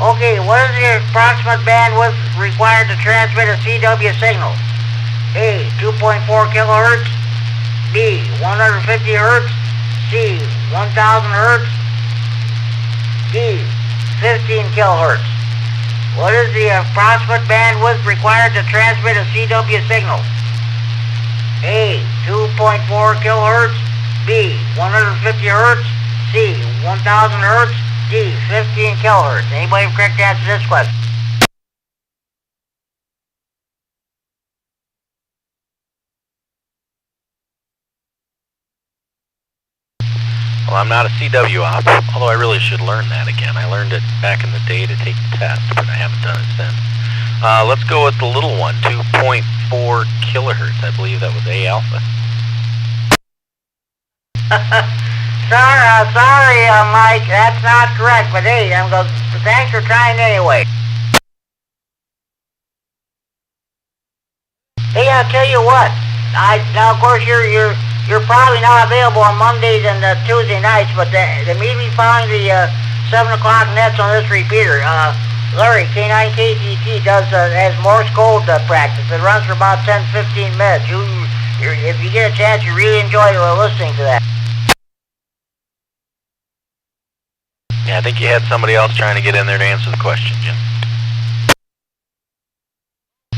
Okay, what is the approximate bandwidth required to transmit a CW signal? A, 2.4 kilohertz, B, 150 hertz, C, 1000 hertz, D, 15 kilohertz. What is the approximate bandwidth required to transmit a CW signal? A, 2.4 kilohertz, B, 150 hertz, C, 1000 hertz, D, 15 kilohertz. Anybody have correct answer to this question? Well, I'm not a CW op, although I really should learn that again. I learned it back in the day to take the test, but I haven't done it since. Let's go with the little one, 2.4 kilohertz. I believe that was A alpha. Sorry, Mike, that's not correct, but hey, thanks for trying anyway. Hey, I'll tell you what, now of course you're probably not available on Mondays and Tuesday nights, but immediately following the 7 o'clock nets on this repeater, Larry, K9KTT has Morse code practice. It runs for about 10-15 minutes. If you get a chance, you really enjoy listening to that. Yeah, I think you had somebody else trying to get in there to answer the question, Jim.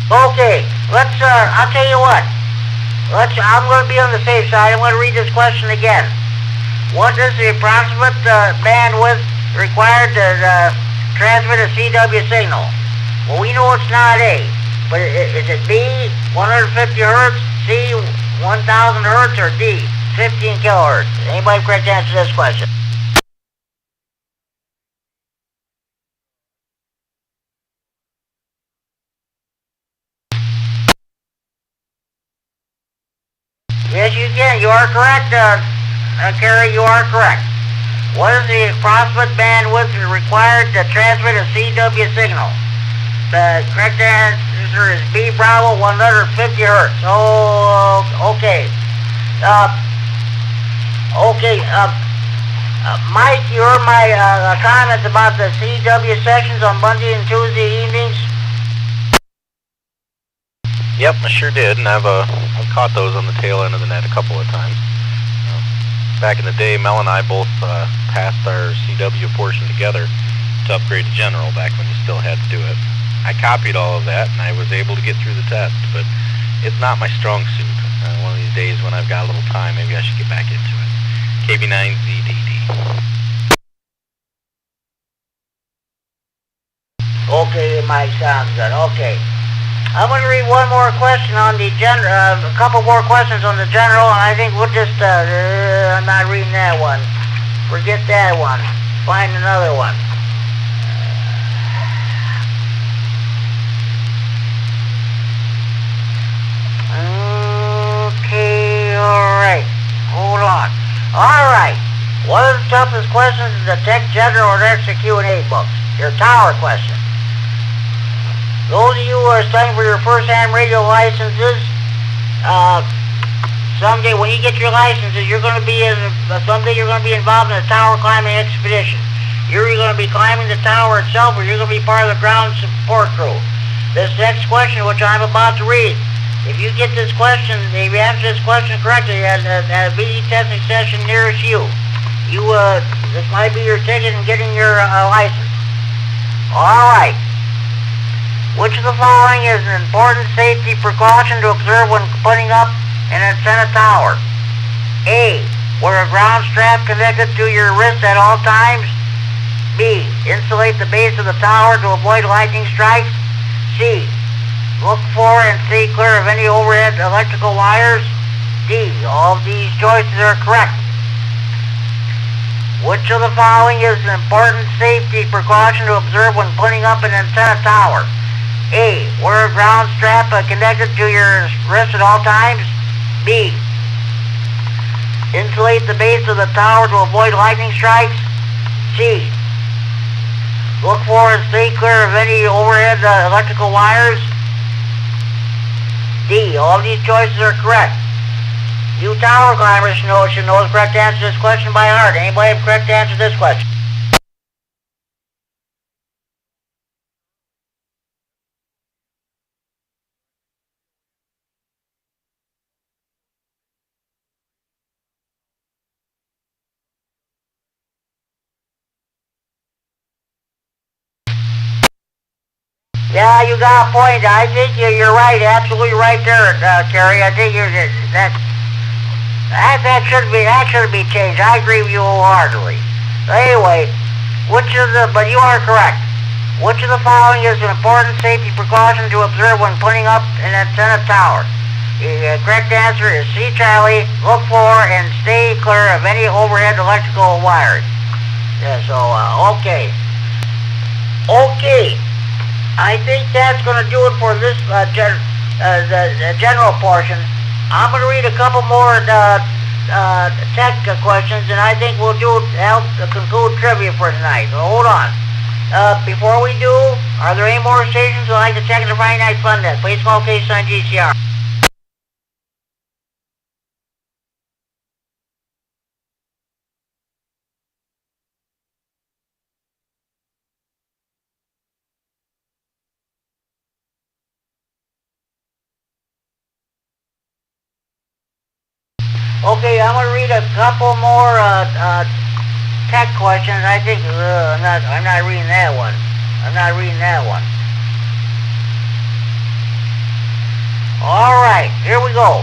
Okay, I'll tell you what. I'm going to be on the safe side. I'm going to read this question again. What is the approximate bandwidth required to transmit a CW signal? Well, we know it's not A, but is it B, 150 hertz, C, 1000 hertz, or D, 15 kilohertz? Anybody have correct answer to this question? Yes, you can. You are correct, Kerry. You are correct. What is the approximate bandwidth required to transmit a CW signal? The correct answer is B Bravo, 150 hertz. Oh, okay. Mike, you heard my comments about the CW sessions on Monday and Tuesday evenings? Yep, I sure did, and I've caught those on the tail end of the net a couple of times. Back in the day, Mel and I both passed our CW portion together to upgrade to general back when you still had to do it. I copied all of that, and I was able to get through the test, but it's not my strong suit. One of these days when I've got a little time, maybe I should get back into it. KB9ZDD. Okay, Mike, sounds good. Okay. I'm going to read one more question on the general, a couple more questions on the general, and I think we'll just, I'm not reading that one. Forget that one. Find another one. Okay, alright. Hold on. Alright. What are the toughest questions in the Tech General or Extra Q&A books? Your tower question. Those of you who are studying for your first ham radio licenses, someday when you get your licenses, you're going to be someday you're going to be involved in a tower climbing expedition. You're going to be climbing the tower itself, or you're going to be part of the ground support crew. This next question, which I'm about to read, if you get this question, if you answer this question correctly at a BE testing session nearest you, this might be your ticket in getting your license. All right. Which of the following is an important safety precaution to observe when putting up an antenna tower? A. Wear a ground strap connected to your wrist at all times. B. Insulate the base of the tower to avoid lightning strikes. C. Look for and stay clear of any overhead electrical wires. D. All of these choices are correct. Which of the following is an important safety precaution to observe when putting up an antenna tower? A. Wear a ground strap connected to your wrist at all times. B. Insulate the base of the tower to avoid lightning strikes. C. Look for and stay clear of any overhead electrical wires. D. All of these choices are correct. You tower climbers should know the correct answer to this question by heart. Anybody have correct answer to this question? Yeah, you got a point. I think you're right, absolutely right there, Kerry. I think that should be changed. I agree with you wholeheartedly. Anyway, but you are correct. Which of the following is an important safety precaution to observe when putting up an antenna tower? The correct answer is C, Charlie. Look for and stay clear of any overhead electrical wires. Yeah, so, okay. Okay. I think that's going to do it for this the general portion. I'm going to read a couple more tech questions, and I think we'll help conclude trivia for tonight. So hold on. Before we do, are there any more stations who'd like to check the Friday Night Fun Net? Please call case on GCR. Okay, I'm going to read a couple more tech questions. I think I'm not reading that one. All right, here we go.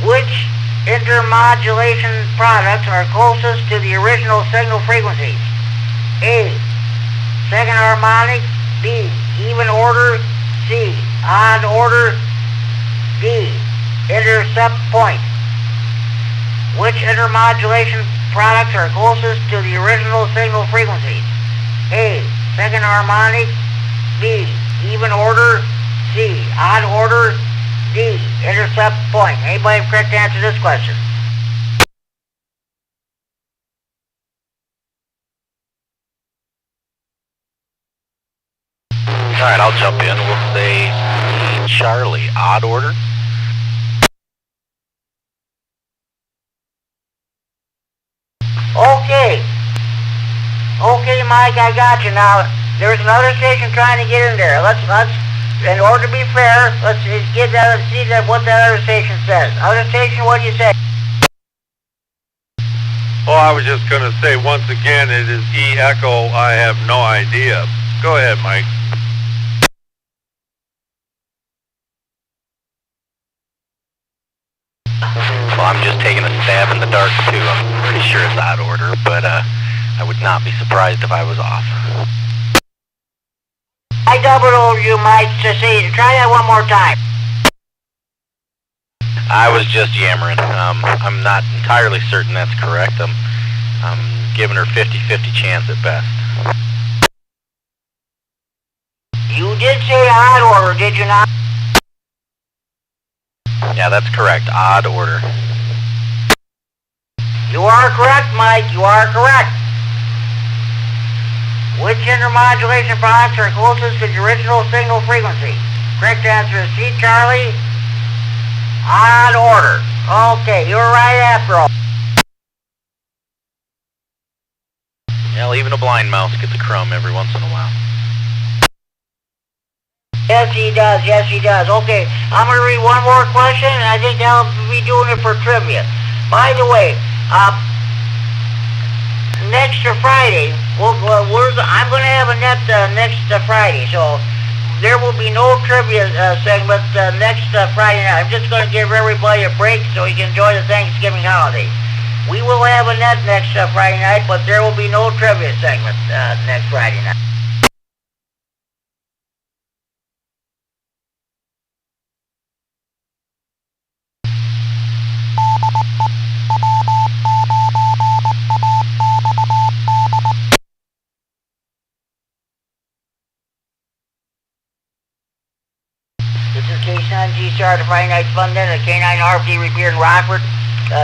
Which intermodulation products are closest to the original signal frequencies? A. Second harmonic. B. Even order. C. Odd order. D. Intercept point. Which intermodulation products are closest to the original signal frequencies? A. Second harmonic. B. Even order. C. Odd order. D. Intercept point. Anybody have correct answer to this question? Alright, I'll jump in. We'll say Charlie, odd order. Okay, Mike, I got you. Now, there's another station trying to get in there. Let's, in order to be fair, let's get that and see what that other station says. Other station, what do you say? Oh, I was just going to say, once again, it is E Echo. I have no idea. Go ahead, Mike. Well, I'm just taking a stab in the dark, too. I'm pretty sure it's odd order, but I would not be surprised if I was off. I doubled over you, Mike, to say, try that one more time. I was just yammering. I'm not entirely certain that's correct. I'm giving her 50-50 chance at best. You did say odd order, did you not? Yeah, that's correct. Odd order. You are correct, Mike. You are correct. Which intermodulation products are closest to the original signal frequency? Correct answer is C, Charlie. Odd order. Okay, you're right after all. Well, even a blind mouse gets a crumb every once in a while. Yes, he does. Yes, he does. Okay, I'm going to read one more question, and I think I'll be doing it for trivia. By the way, next Friday, I'm going to have a net next Friday, so there will be no trivia segment next Friday night. I'm just going to give everybody a break so you can enjoy the Thanksgiving holiday. We will have a net next Friday night, but there will be no trivia segment next Friday night. This is K9 GCR, the Friday Night Fun Net, a K9 RFD repeater in Rockford.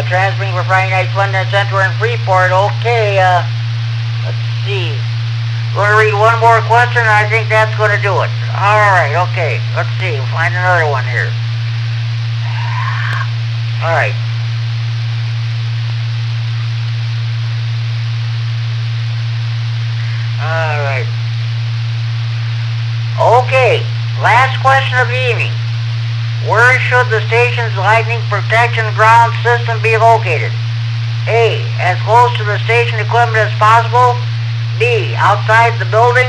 Transmitting for Friday Night Fun Net Center in Freeport. Okay, let's see. Going to read one more question, and I think that's going to do it. All right, okay. Let's see. We'll find another one here. All right. All right. Okay. Last question of the evening. Where should the station's lightning protection ground system be located? A. As close to the station equipment as possible. B. Outside the building.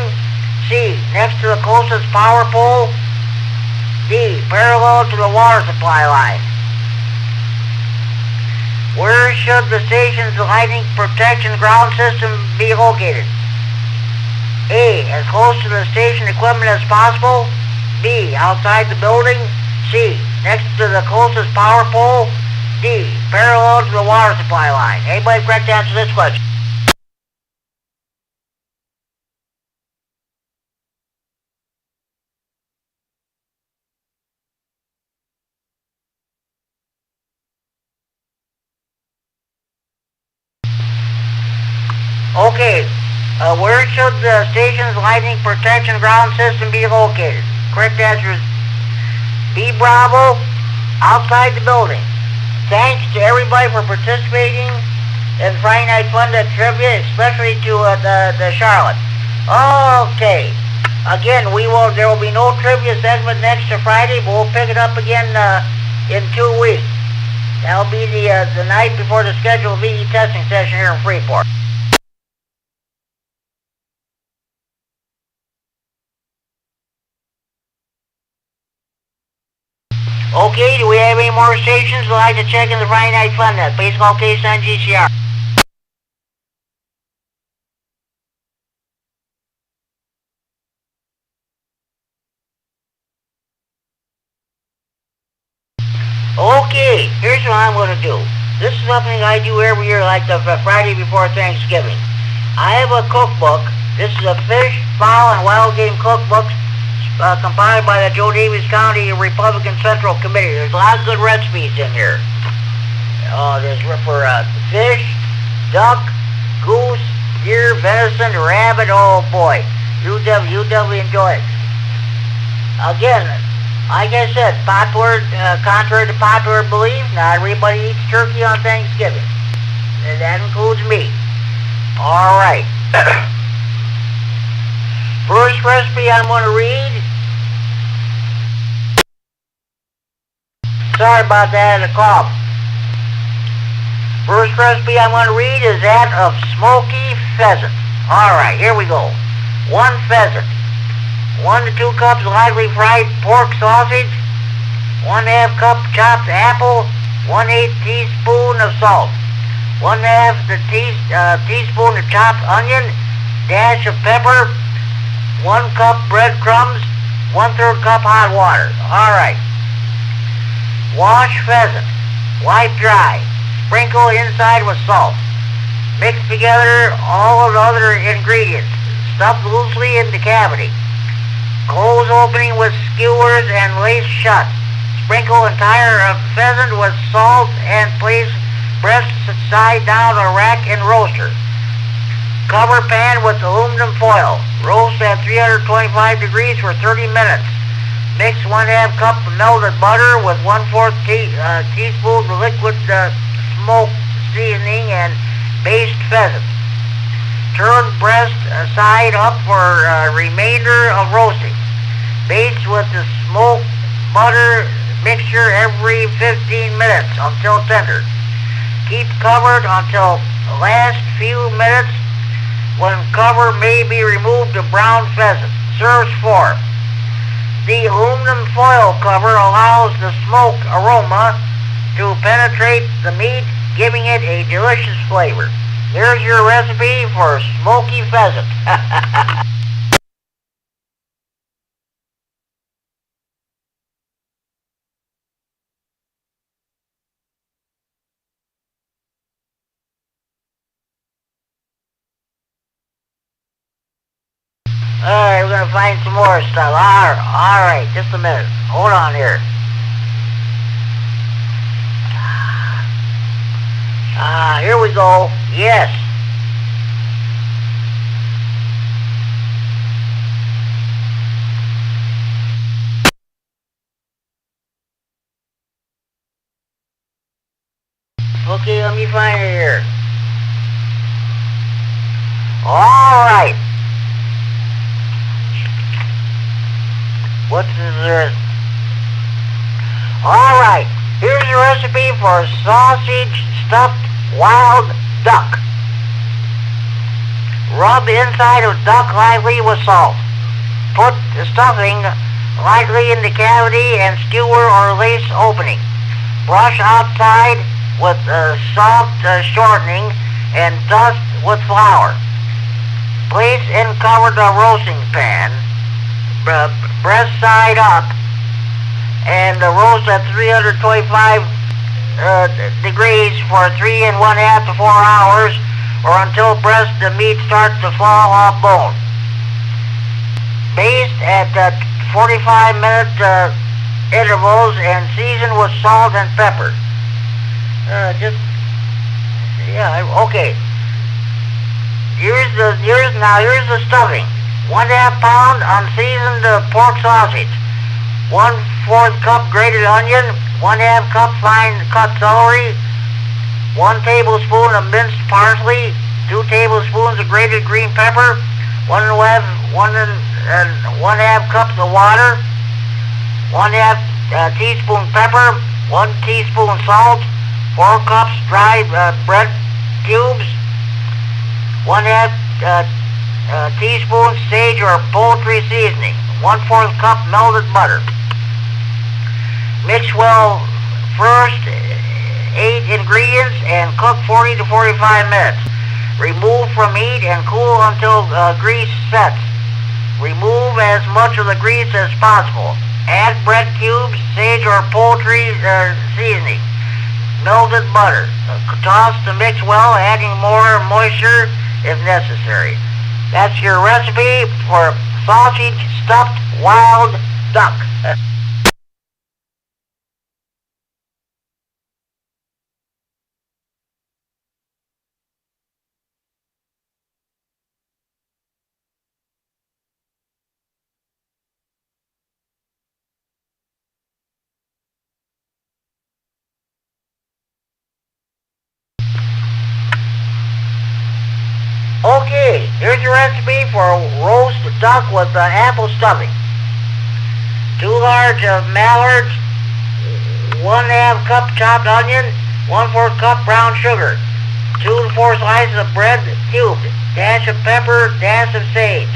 C. Next to the closest power pole. D. Parallel to the water supply line. Where should the station's lightning protection ground system be located? A. As close to the station equipment as possible. B. Outside the building. C. Next to the closest power pole. D. Parallel to the water supply line. Anybody correct to answer this question? Okay. Where should the station's lightning protection ground system be located? Correct answer is B. Bravo, outside the building. Thanks to everybody for participating in Friday Night Fun Net Trivia, especially to the Charlotte. Okay. Again, there will be no trivia segment next Friday, but we'll pick it up again in 2 weeks. That'll be the night before the scheduled VE testing session here in Freeport. Okay, do we have any more stations who'd like to check in the Friday Night Fun Net? Please call K9 GCR. Okay, here's what I'm going to do. This is something I do every year, like the Friday before Thanksgiving. I have a cookbook. This is a fish, fowl, and wild game cookbook compiled by the Joe Davies County Republican Central Committee. There's a lot of good recipes in here. There's for fish, duck, goose, deer, venison, rabbit. Oh boy, you definitely enjoy it. Again, like I said, contrary to popular belief, not everybody eats turkey on Thanksgiving. And that includes me. All right. First recipe I'm going to read. Sorry about that, a cough. First recipe I'm going to read is that of smoky pheasant. All right, here we go. 1 pheasant. 1 to 2 cups lightly fried pork sausage. 1/2 cup chopped apple. 1/8 teaspoon of salt. 1/2 teaspoon of chopped onion. Dash of pepper. 1 cup breadcrumbs. 1/3 cup hot water. All right. Wash pheasant. Wipe dry. Sprinkle inside with salt. Mix together all of the other ingredients. Stuff loosely in the cavity. Close opening with skewers and lace shut. Sprinkle entire pheasant with salt and place breast side down a rack and roaster. Cover pan with aluminum foil. Roast at 325 degrees for 30 minutes. Mix 1/2 cup of melted butter with 1/4 teaspoon of liquid smoke seasoning and baste pheasant. Turn breast side up for remainder of roasting. Baste with the smoked butter mixture every 15 minutes until tender. Keep covered until the last few minutes when cover may be removed to brown pheasant. Serves 4. The aluminum foil cover allows the smoke aroma to penetrate the meat, giving it a delicious flavor. There's your recipe for smoky pheasant. Alright, we're gonna find some more stuff. Alright, just a minute. Hold on here. Here we go. Yes. Okay, let me find it here. Alright. What's this? Alright, here's a recipe for sausage stuffed wild duck. Rub inside of duck lightly with salt. Put the stuffing lightly in the cavity and skewer or lace opening. Brush outside with soft shortening and dust with flour. Place in covered roasting pan. Breast side up, and roast at 325 degrees for 3 1/2 to 4 hours, or until the meat starts to fall off bone. Baste at 45-minute intervals and season with salt and pepper. Okay. Here's the stuffing. 1/2 pound unseasoned pork sausage, 1/4 cup grated onion, 1/2 cup fine cut celery, 1 tablespoon of minced parsley, 2 tablespoons of grated green pepper, 1/2 cups of water, 1/2 teaspoon pepper, 1 teaspoon salt, 4 cups dry bread cubes, 1/2 teaspoon sage or poultry seasoning, 1/4 cup melted butter. Mix well first 8 ingredients and cook 40 to 45 minutes. Remove from heat and cool until grease sets. Remove as much of the grease as possible. Add bread cubes, sage or poultry seasoning, melted butter. Toss the mix well, adding more moisture if necessary. That's your recipe for sausage stuffed wild duck. Okay, here's your recipe for roast duck with apple stuffing. 2 large mallards, 1/2 cup chopped onion, 1/4 cup brown sugar, 2 to 4 slices of bread cubed, dash of pepper, dash of sage,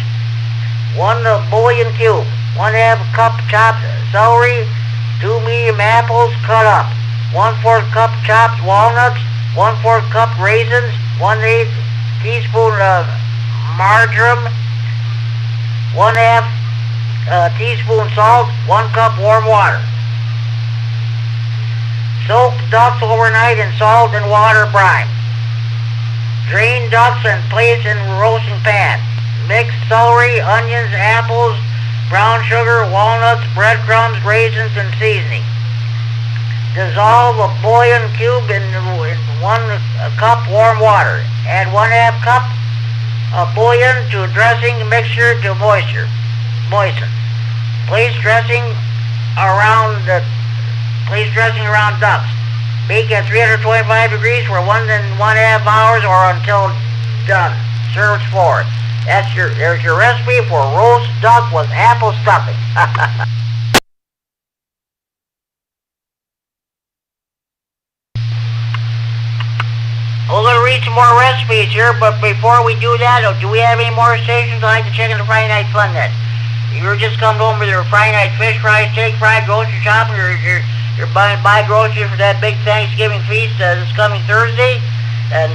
1 bouillon cube, 1/2 cup chopped celery, 2 medium apples cut up, 1/4 cup chopped walnuts, 1/4 cup raisins, 1/8 teaspoon of marjoram, 1/2 teaspoon salt, 1 cup warm water. Soak ducks overnight in salt and water brine. Drain ducks and place in roasting pan. Mix celery, onions, apples, brown sugar, walnuts, breadcrumbs, raisins, and seasoning. Dissolve a bouillon cube in 1 cup warm water. Add 1/2 cup of bouillon to dressing mixture to moisten. Place dressing around ducks. Bake at 325 degrees for 1 1/2 hours or until done. Serves 4. There's your recipe for roast duck with apple stuffing. Well, the read some more recipes here, but before we do that, do we have any more stations I'd like to check in the Friday Night Fun net? You're just coming home with your Friday night fish fry, steak fry, grocery shopping, you're buying groceries for that big Thanksgiving feast this coming Thursday, and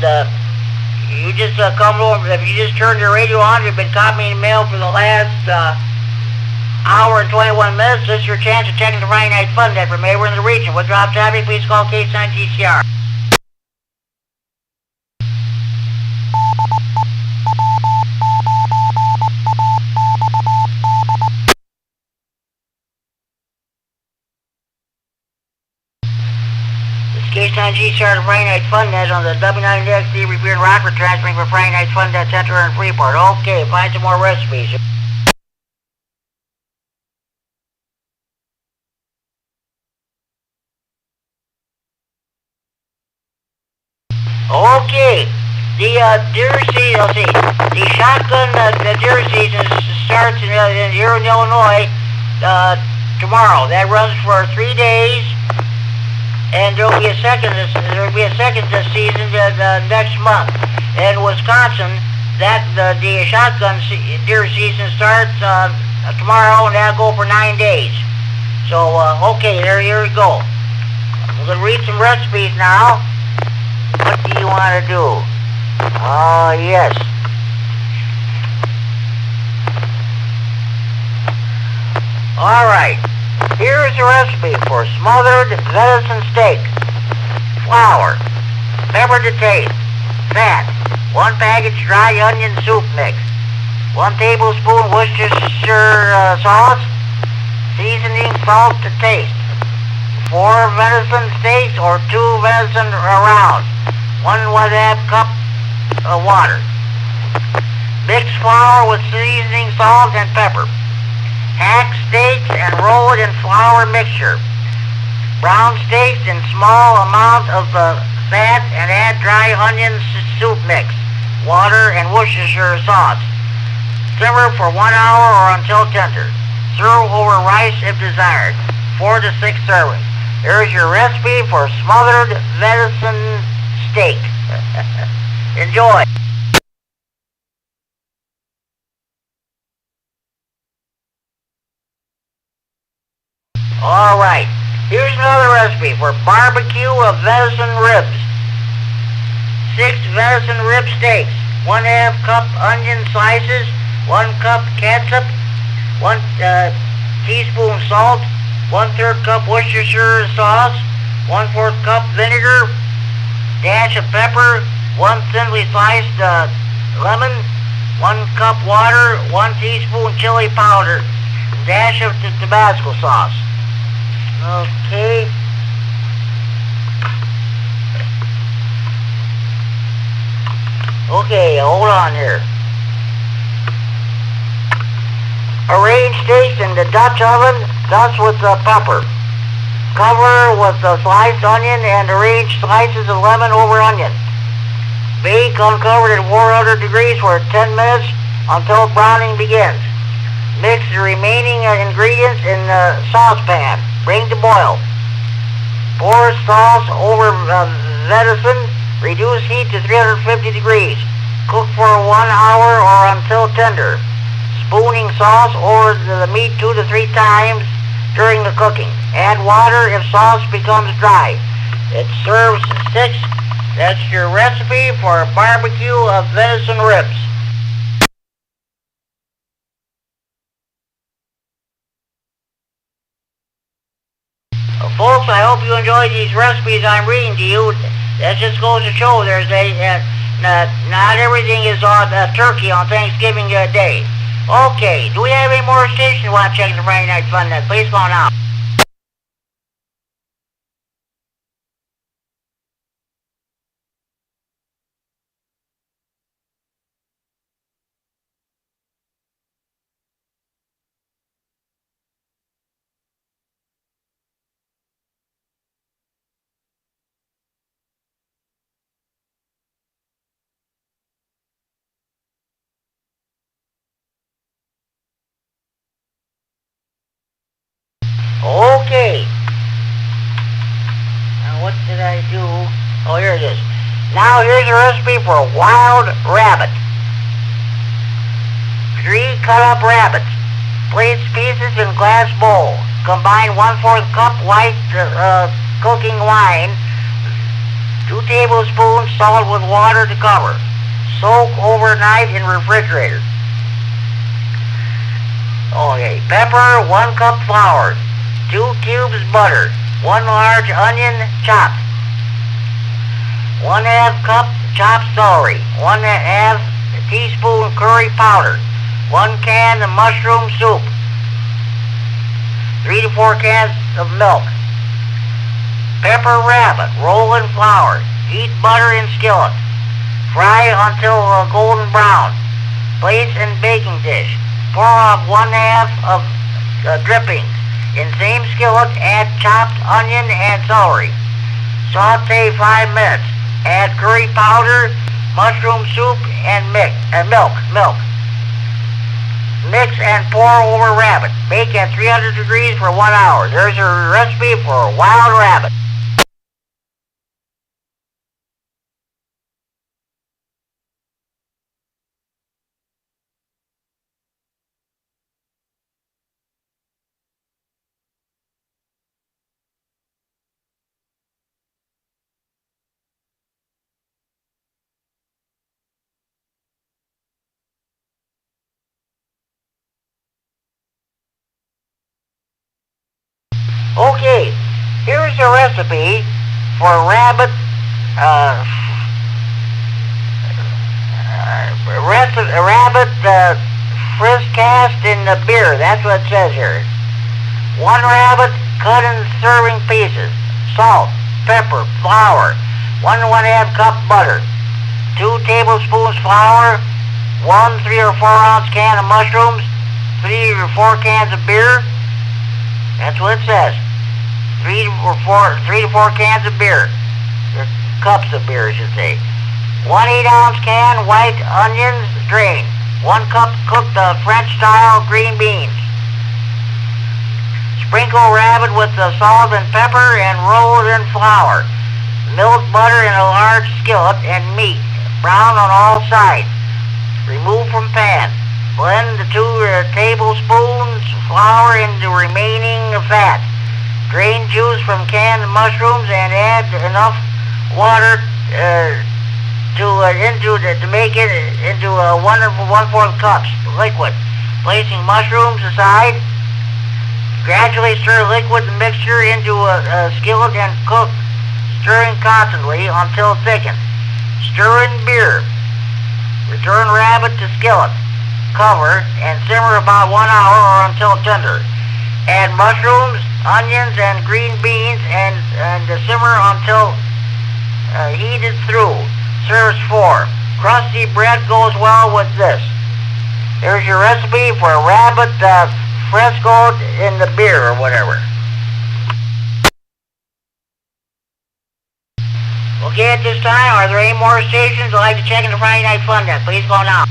you just come home. If you just turned your radio on, you've been copying mail for the last hour and 21 minutes. This is your chance of checking the Friday Night Fun net from anywhere in the region. What drop traffic? Please call Case 9 GCR. Case 9 GCR to Friday Night Fun net on the W9XD Revere and Rockford transferring for Friday Night Fun net Center and Freeport. Okay, find some more recipes. Okay, the deer season, let's see, the shotgun deer season starts here in Illinois tomorrow. That runs for 3 days. And there'll be a second season next month. In Wisconsin, the shotgun deer season starts tomorrow, and that'll go for 9 days. So okay, here we go. I'm gonna read some recipes now. What do you want to do? Oh yes. All right. Here's a recipe for smothered venison steak. Flour, pepper to taste, fat, 1 package dry onion soup mix, 1 tablespoon Worcestershire sauce, seasoning salt to taste, 4 venison steaks or 2 venison rounds, 1½ cup of water. Mix flour with seasoning salt and pepper. Hack steaks and roll it in flour mixture. Brown steaks in small amount of fat and add dry onion soup mix, water, and Worcestershire sauce. Simmer for 1 hour or until tender. Serve over rice if desired. 4 to 6 servings. Here's your recipe for smothered venison steak. Enjoy. All right, here's another recipe for barbecue of venison ribs. 6 venison rib steaks, 1/2 cup onion slices, 1 cup catsup, 1 teaspoon salt, 1/3 cup Worcestershire sauce, 1/4 cup vinegar, dash of pepper, 1 thinly sliced lemon, 1 cup water, 1 teaspoon chili powder, dash of Tabasco sauce. Okay. Okay, hold on here. Arrange steaks in the Dutch oven, dust with pepper. Cover with sliced onion and arrange slices of lemon over onion. Bake uncovered at 400 degrees for 10 minutes until browning begins. Mix the remaining ingredients in the saucepan. Bring to boil. Pour sauce over venison. Reduce heat to 350 degrees. Cook for 1 hour or until tender. Spooning sauce over the meat 2 to 3 times during the cooking. Add water if sauce becomes dry. It serves 6. That's your recipe for barbecue of venison ribs. Folks, I hope you enjoyed these recipes I'm reading to you. That just goes to show not everything is on turkey on Thanksgiving Day. Okay, do we have any more stations you want to check the Friday Night Fun net? Please call now. Now here's a recipe for a wild rabbit. 3 cut up rabbits. Place pieces in glass bowl. Combine 1/4 cup white cooking wine. 2 tablespoons salt with water to cover. Soak overnight in refrigerator. Okay, pepper, 1 cup flour. 2 cubes butter. 1 large onion chopped. 1/2 cup chopped celery. 1/2 teaspoon curry powder. 1 can of mushroom soup. 3 to 4 cans of milk. Pepper rabbit, roll in flour. Heat butter in skillet. Fry until golden brown. Place in baking dish. Pour off 1/2 of drippings. In same skillet, add chopped onion and celery. Saute 5 minutes. Add curry powder, mushroom soup, and milk. Mix and pour over rabbit. Bake at 300 degrees for 1 hour. There's a recipe for a wild rabbit. Okay, here's a recipe for rabbit, friskcast in the beer. That's what it says here. 1 rabbit cut in serving pieces. Salt, pepper, flour. 1 cup butter. 2 tablespoons flour. 1 3 or 4 ounce can of mushrooms. 3 or 4 cans of beer. That's what it says. 3 to 4 cans of beer. Or cups of beer, I should say. 1 8-ounce can white onions drained. 1 cup cooked French-style green beans. Sprinkle rabbit with the salt and pepper and roll it in flour. Melt butter in a large skillet and meat. Brown on all sides. Remove from pan. Blend the 2 tablespoons flour into remaining fat. Drain juice from canned mushrooms and add enough water to make it into 1/4 cups liquid. Placing mushrooms aside, gradually stir liquid mixture into a skillet and cook, stirring constantly until thickened. Stir in beer. Return rabbit to skillet. Cover and simmer about 1 hour or until tender. Add mushrooms, onions, and green beans and simmer until heated through. Serves 4. Crusty bread goes well with this. There's your recipe for rabbit fresco in the beer or whatever. Okay, at this time, are there any more stations that'd like to check in the Friday Night Fun Net? Please go now.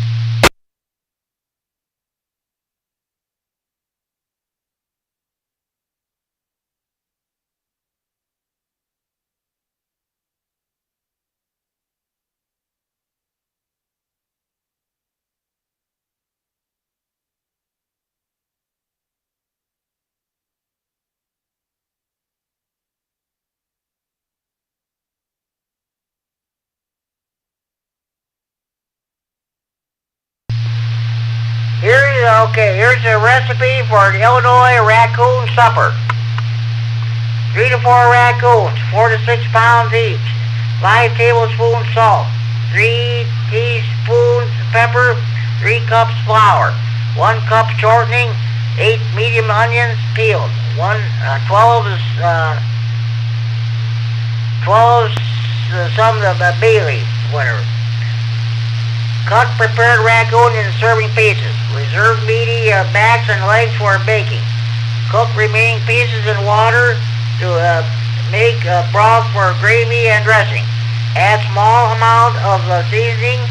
Here's a recipe for the Illinois raccoon supper. 3 to 4 raccoons, 4 to 6 pounds each. 5 tablespoons salt. 3 teaspoons pepper. 3 cups flour. 1 cup shortening. 8 medium onions peeled. 12 some of the bay leaf, whatever. Cut prepared raccoon in serving pieces. Reserve meaty backs and legs for baking. Cook remaining pieces in water to make broth for gravy and dressing. Add small amount of seasoning.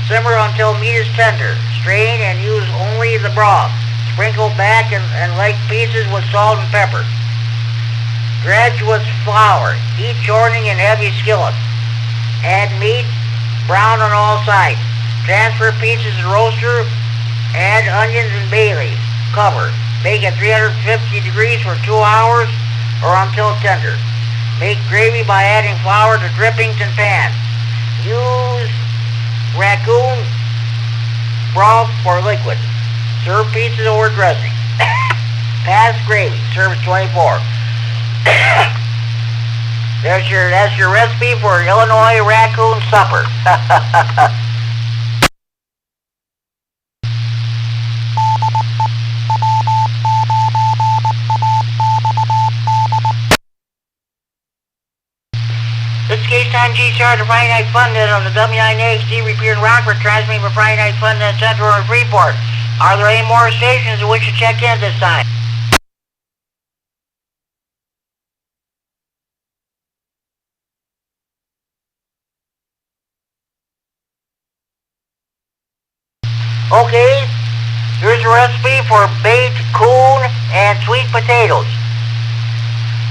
Simmer until meat is tender. Strain and use only the broth. Sprinkle back and leg pieces with salt and pepper. Dredge with flour. Heat shortening in heavy skillet. Add meat, brown on all sides. Transfer pieces to roaster, add onions and bay leaves. Cover. Bake at 350 degrees for 2 hours or until tender. Make gravy by adding flour to drippings and pans. Use raccoon broth for liquid. Serve pieces over dressing. Pass gravy. Serves 24. That's your recipe for Illinois raccoon supper. This is K-Time GCR, the Friday Night Fun Net on the WINXD Repeater in Rockford, transmitting for Friday Night Fun Net Central and Freeport. Are there any more stations in which to check in this time? Okay, here's a recipe for baked coon and sweet potatoes.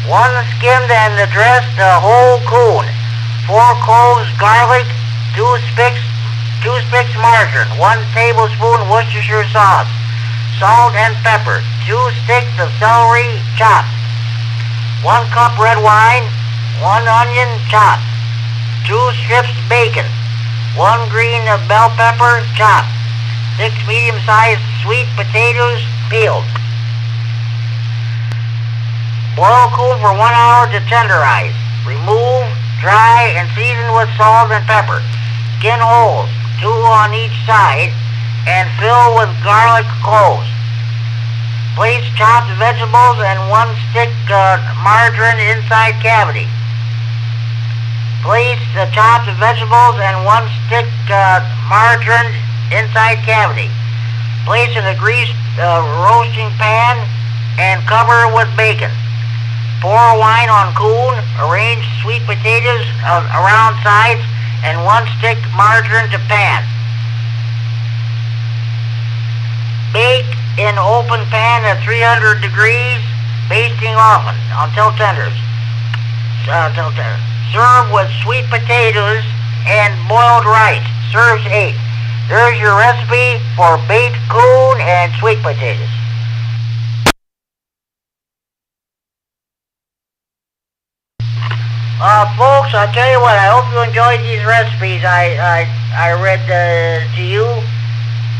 1 skimmed and dressed whole coon. 4 cloves garlic, 2 sticks margarine, 1 tablespoon Worcestershire sauce, salt and pepper, 2 sticks of celery chopped, 1 cup red wine, 1 onion chopped, 2 strips bacon, 1 green bell pepper chopped, 6 medium-sized sweet potatoes peeled. Boil cool for 1 hour to tenderize. Remove, dry, and season with salt and pepper. Skin holes, 2 on each side, and fill with garlic cloves. Place chopped vegetables and 1 stick margarine inside cavity. Place the chopped vegetables and 1 stick margarine inside cavity. Place in a greased roasting pan and cover with bacon. Pour wine on coon, arrange sweet potatoes around sides, and 1 stick margarine to pan. Bake in open pan at 300 degrees, basting often until tender. Serve with sweet potatoes and boiled rice. Serves 8. There's your recipe for baked coon and sweet potatoes. Folks, I'll tell you what, I hope you enjoyed these recipes I read to you.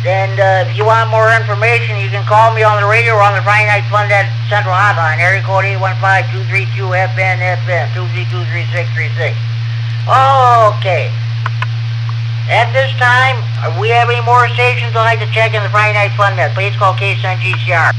And if you want more information, you can call me on the radio or on the Friday Night Fun Net Central Hotline, area code 815-232-FN, 232-3636. Okay. At this time, if we have any more stations I'd like to check in the Friday Night Fun Net, please call K-Sun GCR.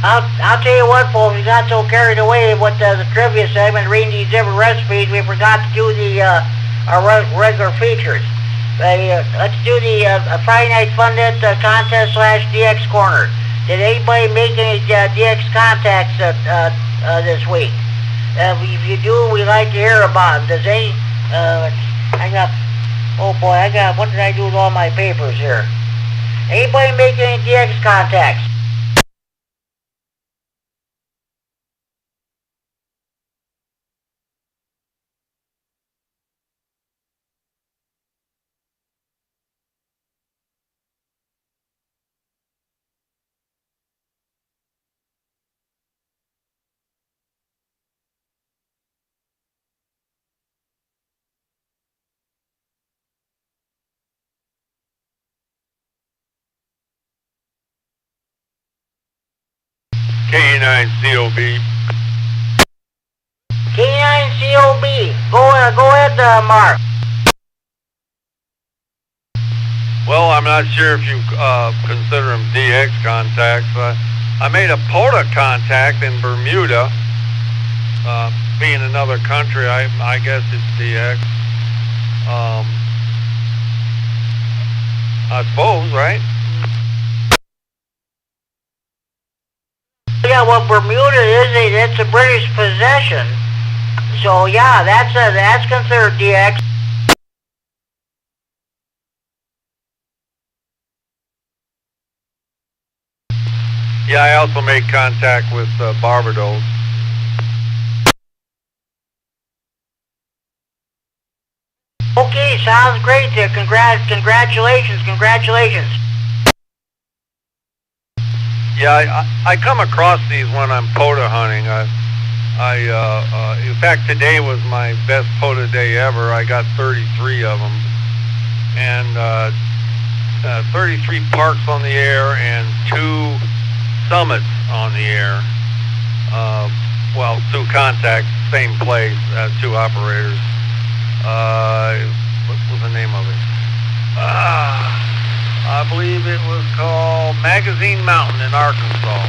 I'll tell you what, folks, we got so carried away with the trivia segment, reading these different recipes, we forgot to do our regular features. let's do the Friday Night Fun Net contest / DX Corner. Did anybody make any DX contacts this week? If you do, we'd like to hear about them. Does any... what did I do with all my papers here? Anybody make any DX contacts? K9COB. K9COB. Go ahead, Mark. Well, I'm not sure if you consider them DX contacts. I made a POTA contact in Bermuda. Being another country, I guess it's DX. I suppose, right? Yeah, well, Bermuda it's a British possession. So yeah, that's considered DX. Yeah, I also made contact with Barbados. Okay, sounds great. Congratulations. Yeah, I come across these when I'm POTA hunting. In fact, today was my best POTA day ever. I got 33 of them, and 33 parks on the air and 2 summits on the air. Well, 2 contacts, same place, 2 operators. What was the name of it? I believe it was called Magazine Mountain in Arkansas.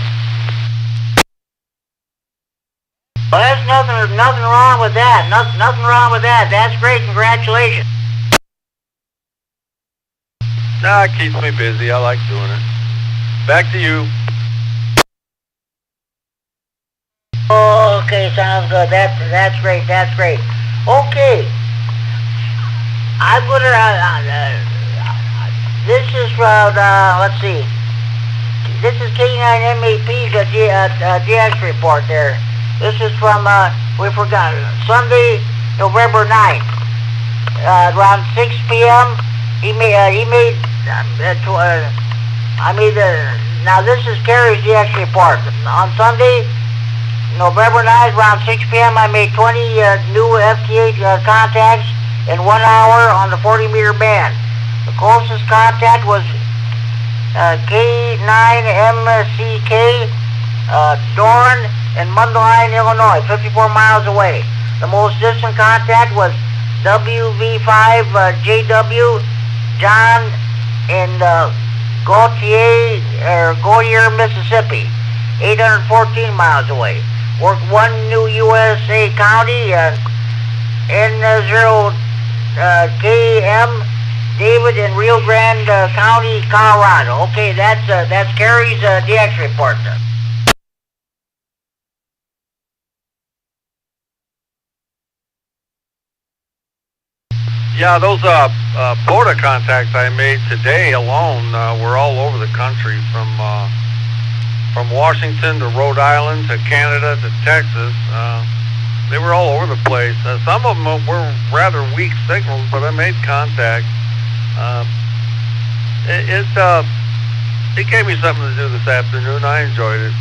Well, there's nothing wrong with that. Nothing wrong with that. That's great. Congratulations. Nah, it keeps me busy. I like doing it. Back to you. Okay, sounds good. That's great. Okay. I'm gonna. This is from. Let's see. This is K9MAP's DX report there. This is from. We forgot Sunday, November 9th, around 6 p.m. He made. Now this is Kerry's DX report. On Sunday, November 9th, around 6 p.m. I made 20 new FT8 contacts in 1 hour on the 40-meter band. The closest contact was K9MCK, Doran in Mundelein, Illinois, 54 miles away. The most distant contact was WV5JW, John in Gautier, Mississippi, 814 miles away. Worked 1 new USA county, N0KM, David in Rio Grande County, Colorado. Okay, that's Kerry's DX report. Yeah, those POTA contacts I made today alone were all over the country, from Washington to Rhode Island to Canada to Texas. They were all over the place. Some of them were rather weak signals, but I made contact. It gave me something to do this afternoon. I enjoyed it.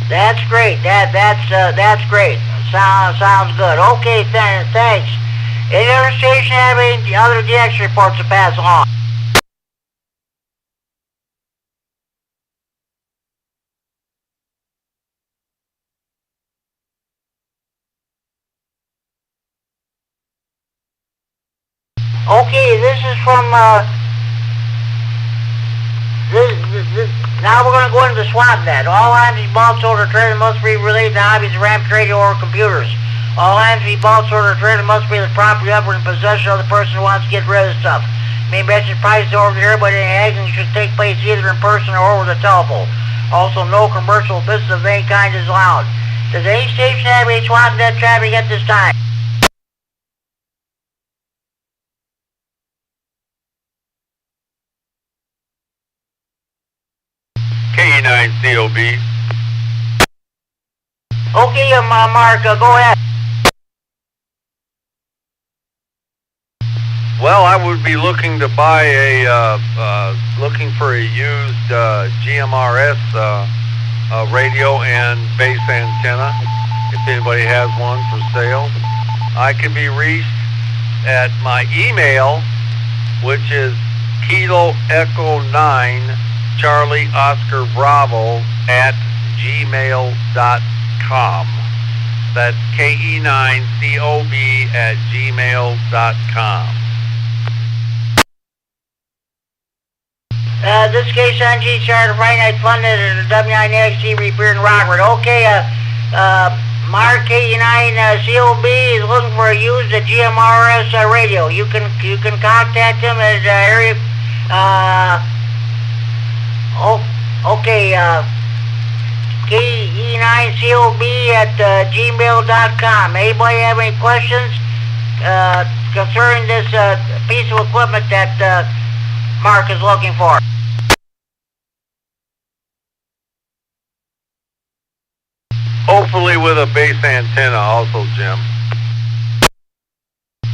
That's great. That's great. Sounds good. Okay, thanks. Any other station have any other DX reports to pass along? Okay, this is from, now we're going to go into SWAT net. All items, bulk, soldier, trailer must be related to hobbies, ramp, radio, or computers. All items to be bought, sold, or traded must be the property of or in possession of the person who wants to get rid of the stuff. May mention prices over here, but any action should take place either in person or over the telephone. Also, no commercial business of any kind is allowed. Does any station have any swatting that traffic at this time? K9COB. Okay, Mark, go ahead. Well, I would be looking to buy looking for a used GMRS radio and base antenna, if anybody has one for sale. I can be reached at my email, which is Kilo Echo 9 Charlie Oscar Bravo at gmail.com. That's KE9COB at gmail.com. This case on G Charter Friday Night Fun at the W9XT Repair in Rockford. Okay, Mark K9COB is looking for a used GMRS radio. You can contact him at area. KE9COB at gmail.com. Anybody have any questions concerning this piece of equipment that Mark is looking for? Hopefully with a base antenna also, Jim.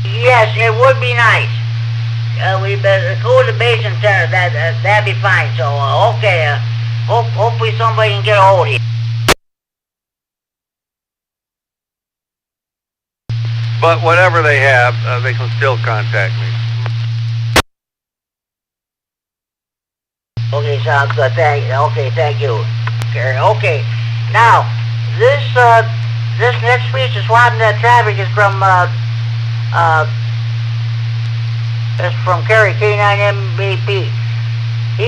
Yes, it would be nice. We better go with the base antenna. That'd be fine. So okay. Hopefully somebody can get a hold of you. But whatever they have, they can still contact me. Okay, sounds good. Thank you, Kerry. Okay, now this next piece of swatting that traffic is from Kerry K9MAP. He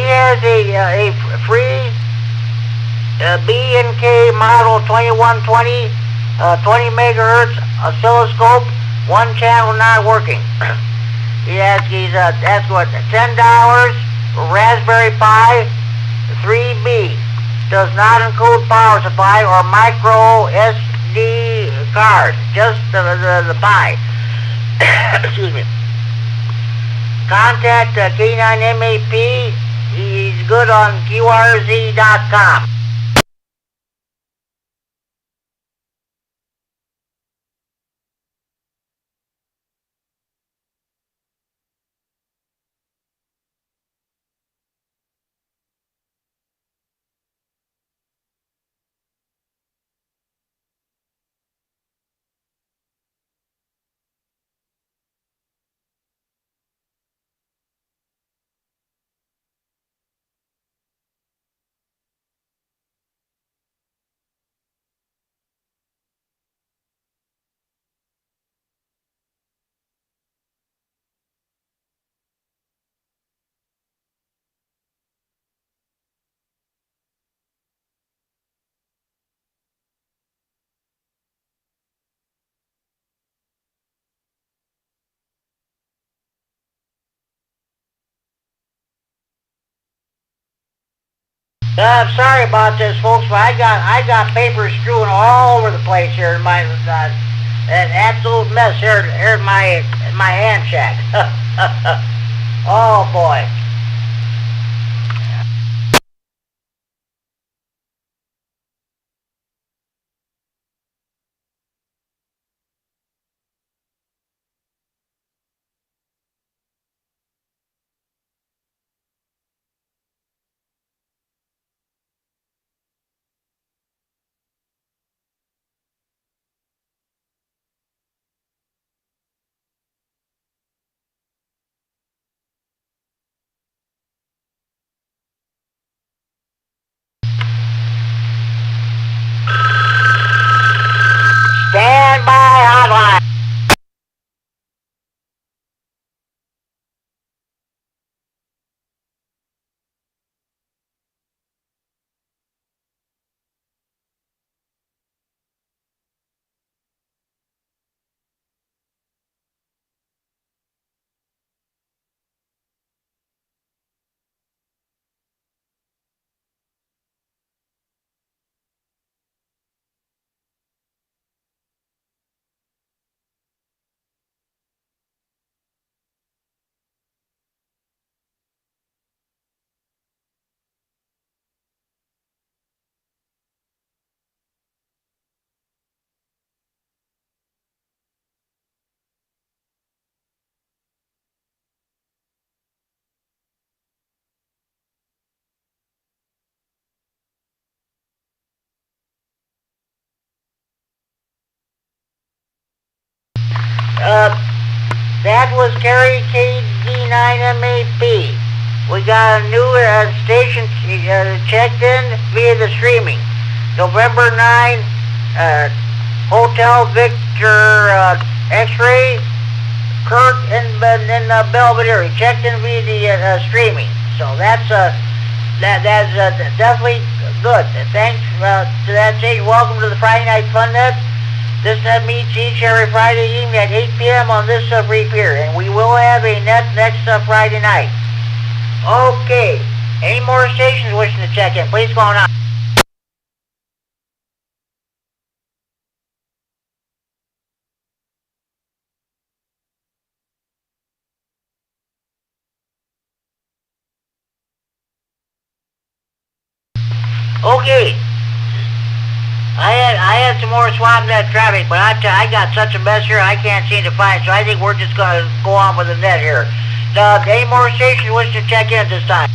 has a free B&K model 2120 20 megahertz oscilloscope, one channel not working. He's asked what, $10, Raspberry Pi 3B. Does not include power supply or micro SD card, just the Pi. Excuse me. Contact K9MAP. He's good on QRZ.com. I'm sorry about this, folks, but I got papers strewn all over the place here in my an absolute mess here in my hand shack. Oh boy. that was Kerry KD9MAP. We got a new station checked in via the streaming. November 9, Hotel Victor X-Ray, Kurt in Belvedere. Checked in via the streaming. So that's definitely good. Thanks to that station. Welcome to the Friday Night Fun Net. This net meets each every Friday evening at 8 p.m. on this repeater, and we will have a net next Friday night. Okay. Any more stations wishing to check in? Please go on. Okay. I had some more swap net traffic, but I got such a mess here I can't seem to find, so I think we're just going to go on with the net here. Any more stations wish to check in this time?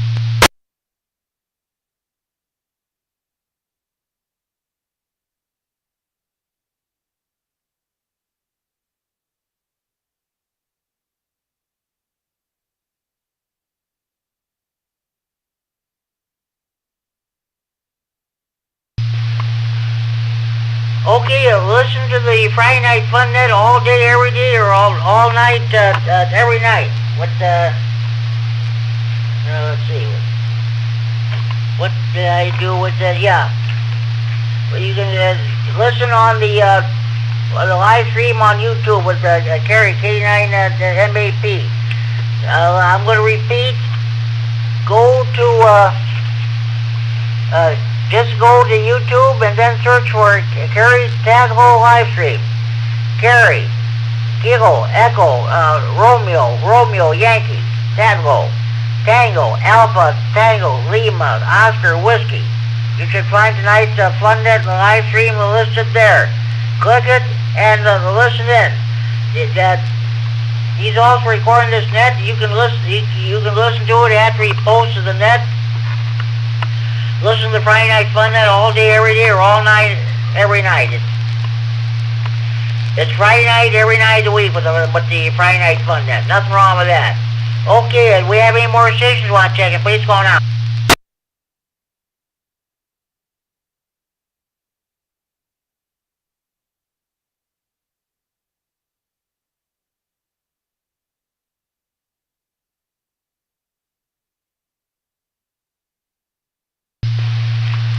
Okay, listen to the Friday Night Fun Net all day, every day, or all night, every night. Let's see. What did I do with that? Yeah. Well, you can listen on the live stream on YouTube with Kerry K9MAP. I'm going to repeat. Go to just go to YouTube and then search for Kerry Tatlow live stream. Kerry, Kilo, Echo, Romeo, Yankee, Tatlow, Tango, Alpha, Tango, Lima, Oscar, Whiskey. You should find tonight's Fun Net live stream listed there. Click it and listen in. He's also recording this net. You can listen. You can listen to it after he posts to the net. Listen to the Friday Night Fun Net all day, every day, or all night, every night. It's Friday night, every night of the week with the Friday Night Fun Net. Nothing wrong with that. Okay, do we have any more stations you want to check in? Please go on out.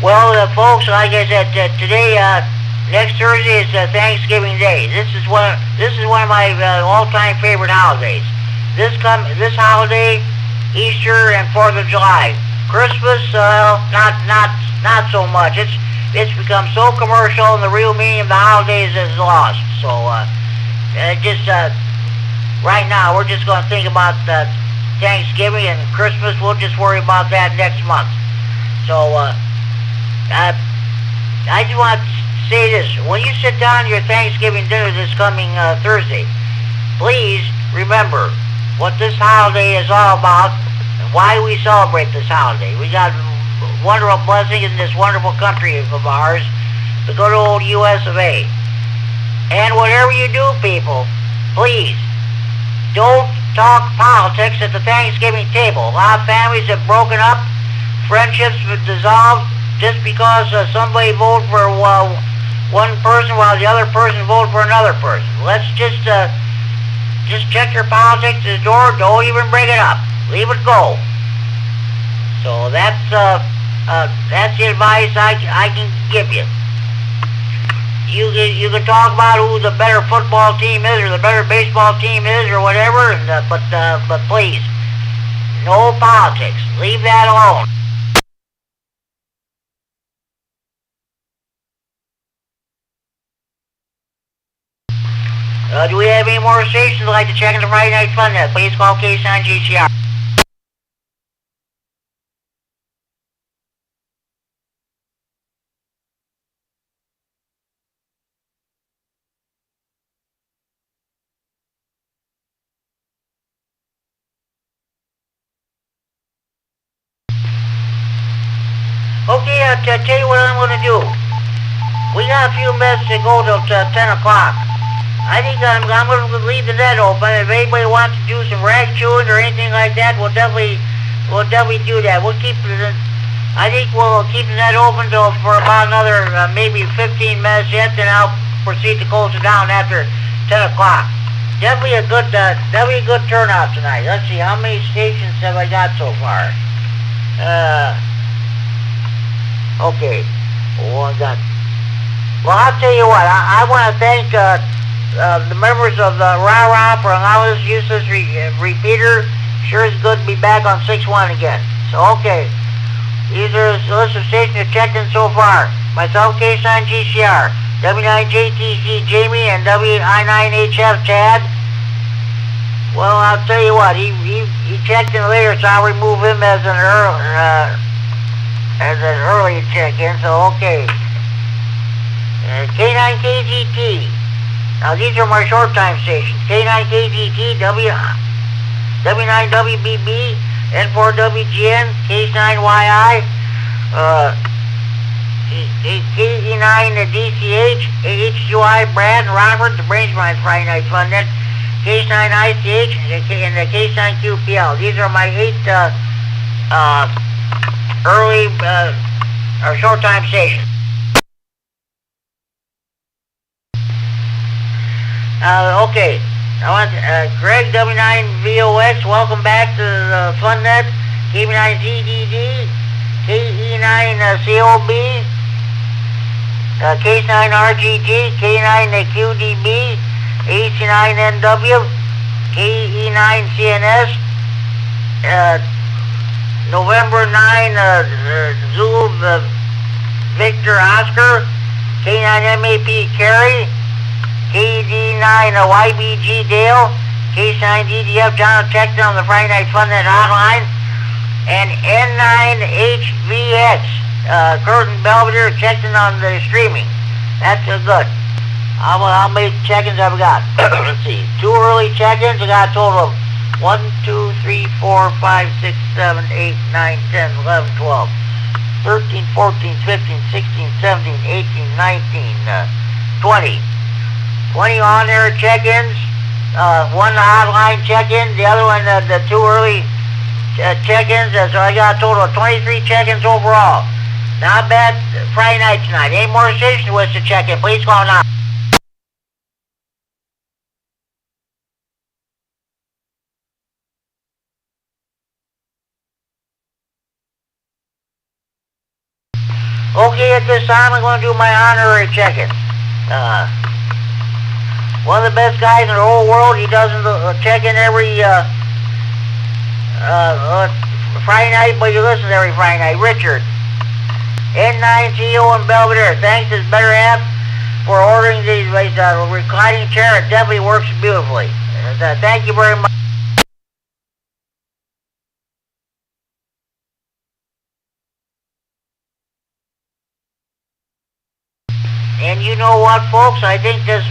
Well, folks, like I said, today, next Thursday is Thanksgiving Day. This is one of my all-time favorite holidays. This holiday, Easter and 4th of July. Christmas, not so much. It's become so commercial, and the real meaning of the holidays is lost. So, right now, we're just going to think about Thanksgiving and Christmas. We'll just worry about that next month. So, I just want to say this. When you sit down to your Thanksgiving dinner this coming Thursday, please remember what this holiday is all about and why we celebrate this holiday. We got wonderful blessings in this wonderful country of ours, the good old U.S. of A. And whatever you do, people, please don't talk politics at the Thanksgiving table. A lot of families have broken up, friendships have dissolved, just because somebody voted for one person while the other person voted for another person. Let's just check your politics at the door. Don't even bring it up. Leave it go. So that's the advice I can give you. You can talk about who the better football team is or the better baseball team is or whatever, but please, no politics. Leave that alone. Do we have any more stations who'd like to check into Friday Night Fun Net? Please call K9GCR. Okay, I'll tell you what I'm going to do. We got a few minutes to go till 10 o'clock. I think I'm going to leave the net open. If anybody wants to do some rag chewing or anything like that, we'll definitely do that. We'll keep I think we'll keep the net open for about another maybe 15 minutes yet, then I'll proceed to close it down after 10 o'clock. Definitely a good turnout tonight. Let's see, how many stations have I got so far? Okay, one got. Well, I'll tell you what. I want to thank the members of the Rah-Rah for allowing this useless repeater. Sure is good to be back on 6-1 again. So, okay. These are the list of stations that checked in so far. Myself, K9GCR, W9JTC Jamie, and WI9HF Chad. Well, I'll tell you what, he checked in later, so I'll remove him as an early check-in, so okay. K9KGT. Now these are my short time stations. K9KGT, W9WBB, N4WGN, K9YI, K9DCH, H2I, Brad, and Robert, the Brains Minds Friday Night Fun Net, K9ICH, and the K9QPL. These are my 8 early or short time stations. Okay. I want Greg W9VOX, welcome back to the FunNet, KB9ZDD, KE9COB, K9RGG, K9QDB, H9NW, KE9CNS, November 9 Zulu Victor Oscar, K9MAP Kerry, KD9 YBG Dale, K9DDF John checked on the Friday Night Fun Net hotline, and N9HVX Curtin Belvedere checked in on the streaming. That's good. How many check-ins have we got? Let's see. 2 early check-ins. We got a total of 1, 2, 3, 4, 5, 6, 7, 8, 9, 10, 11, 12, 13, 14, 15, 16, 17, 18, 19, 20. 20 on-air check-ins, 1 hotline check-in, the other one, the 2 early check-ins, so I got a total of 23 check-ins overall. Not bad Friday night tonight. Any more stations wish to check in, please call now. Okay, at this time I'm going to do my honorary check-in. One of the best guys in the whole world. He doesn't check in every Friday night, but he listens every Friday night. Richard, N9CO in Belvedere. Thanks to his better half for ordering these reclining chair. It definitely works beautifully. Thank you very much. And you know what, folks? I think this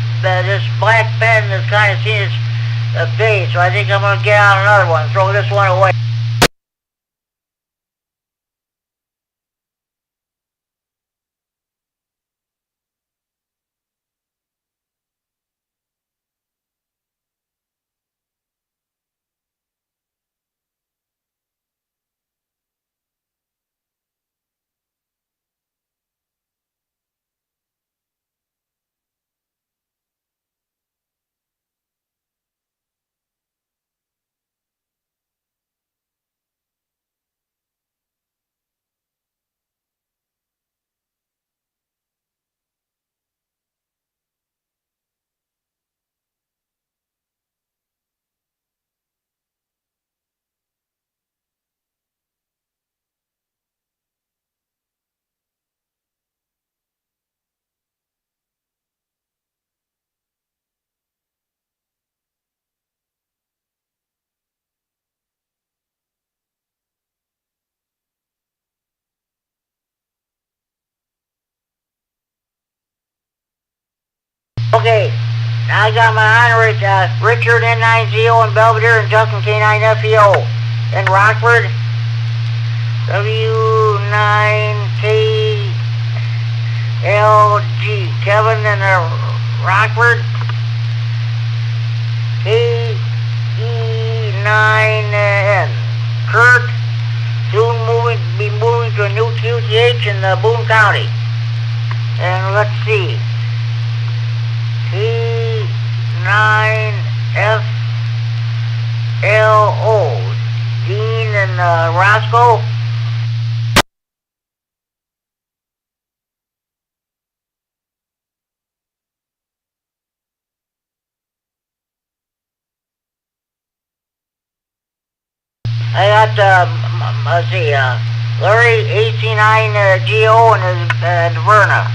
black pen has kind of seen its day, so I think I'm going to get out another one and throw this one away. Okay, now I got my honorary Richard N9ZO in Belvedere and Justin K9FEO in Rockford. W9KLG Kevin in Rockford. K-E-9-N. Kurt, soon be moving to a new QTH in Boone County. And let's see. K9FLO. Dean and Roscoe. I got, let's see, Larry, AC9GO and Verna.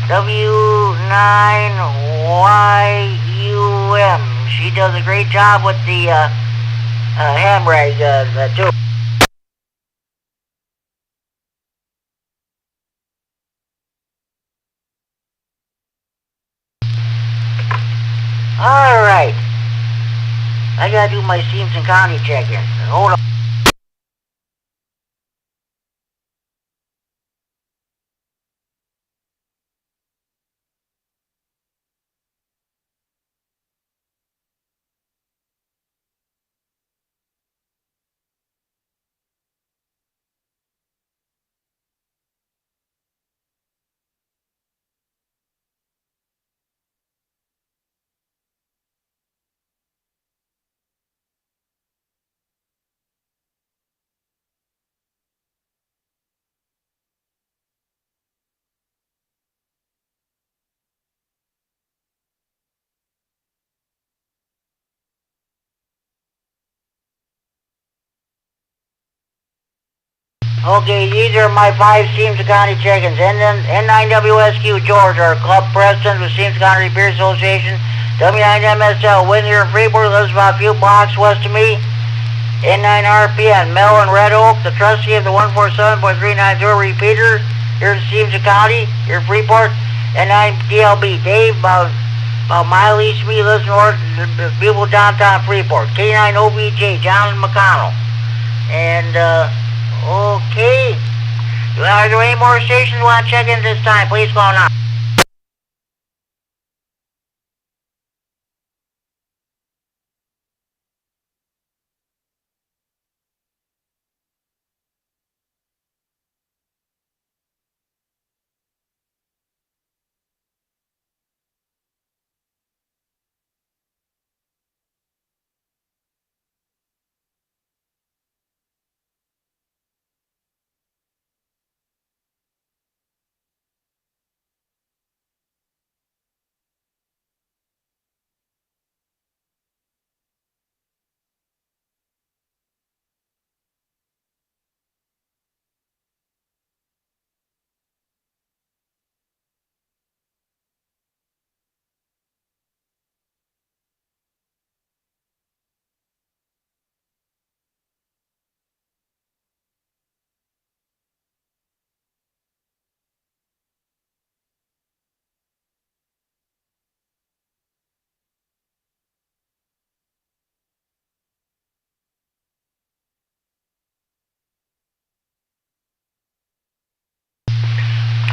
W9YUM. She does a great job with the ham rag, too. All right. I gotta do my Stevenson County check-in. Hold on. Okay, these are my 5 Stevenson County check-ins. N9WSQ George, our club president with Stevenson County Repair Association. W9MSL Windsor and Freeport lives about a few blocks west of me. N9RPN Mel in Red Oak, the trustee of the 147.390 repeater here in Stevenson County, here in Freeport. N9DLB Dave, about a mile east of me, lives north of beautiful downtown Freeport. K9OBJ John McConnell. And okay. Are there any more stations you want to check in this time? Please call now.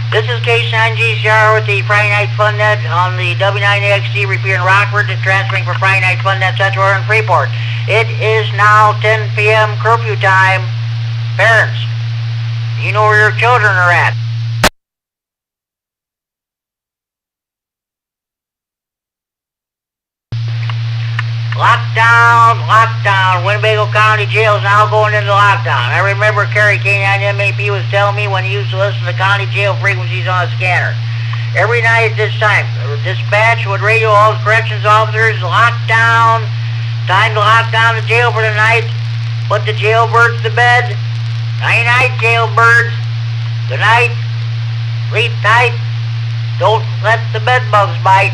This is K9GCR with the Friday Night Fun Net on the W9AXT repeater in Rockford and transferring for Friday Night Fun Net Central in Freeport. It is now 10 p.m. curfew time. Parents, you know where your children are at. Lockdown, lockdown. Winnebago County Jail is now going into lockdown. I remember Kerry K9MAP was telling me when he used to listen to county jail frequencies on a scanner. Every night at this time, dispatch would radio all the corrections officers, lockdown, time to lock down the jail for the night, put the jailbirds to bed. Night-night, jailbirds. Good night. Sleep tight. Don't let the bed bugs bite.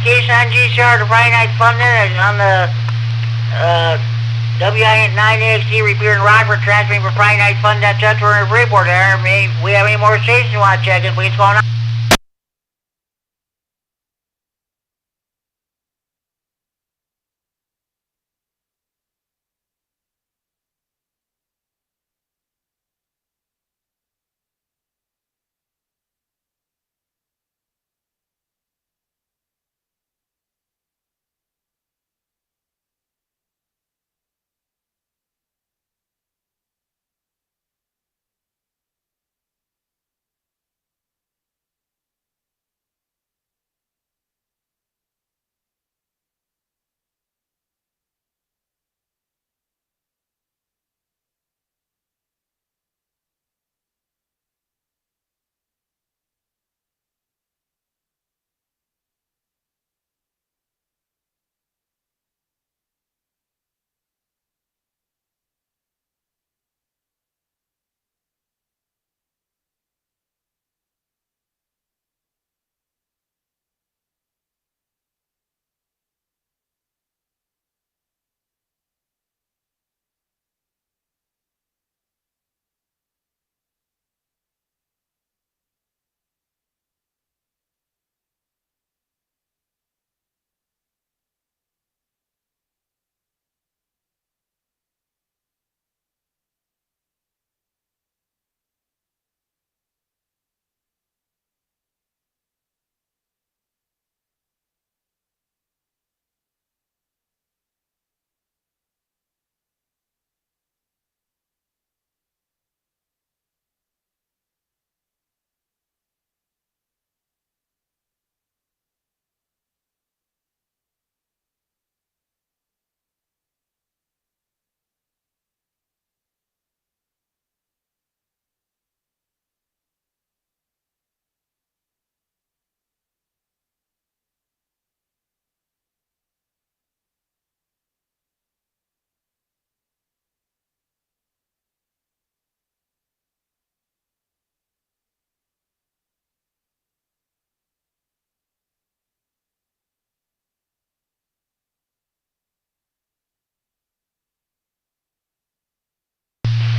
Communication on GCR, the Friday Night Fun Net, on the WI9AXT repeater in Rockford, transmitting for Friday Night Fun Net Central in Freeport. We have any more stations you want to check in? Please call now.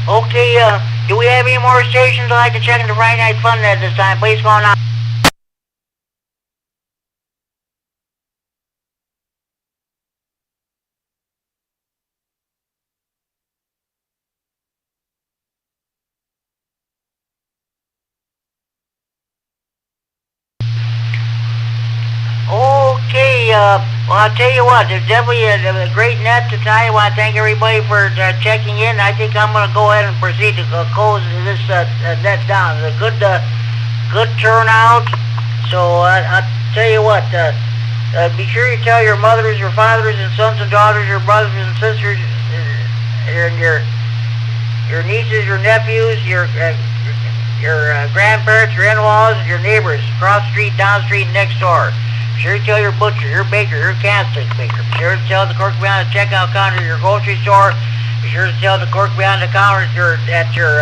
Okay, do we have any more stations I'd like to check into Friday Night Fun Net this time? Please call now. Okay, well, I'll tell you what, there's definitely a great net tonight. I want to thank everybody for checking in. I think I'm going to go ahead and proceed to close this net down. It's a good turnout. So I'll tell you what, be sure you tell your mothers, your fathers, and sons and daughters, your brothers and sisters, and your nieces, your nephews, your grandparents, your in-laws, and your neighbors across the street, down the street, next door. Be sure to tell your butcher, your baker, your candlestick maker. Be sure to tell the clerk behind the checkout counter at your grocery store. Be sure to tell the clerk behind the counter at your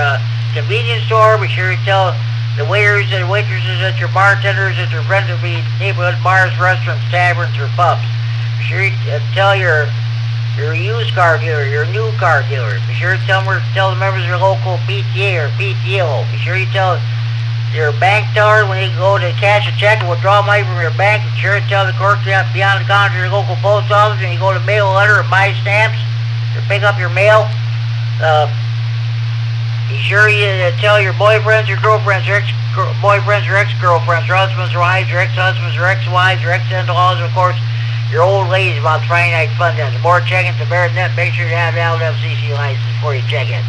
convenience store. Be sure to tell the waiters and waitresses at your bartenders at your friendly neighborhood bars, restaurants, taverns, or pubs. Be sure to tell your used car dealer, your new car dealer. Be sure to tell the members of your local PTA or PTO. Be sure you tell your bank teller when you go to cash a check and withdraw money from your bank. Be sure to tell the clerk beyond the counter at your local post office when you go to mail a letter or buy stamps or pick up your mail. Be sure you tell your boyfriends, your girlfriends, your ex-boyfriends, or ex-girlfriends, your husbands or wives, your ex-husbands or ex-wives, your ex-in-laws, and of course, your old ladies about the Friday Night Fun Net. The more check-ins, the better net. Make sure you have an LFCC license before you check in.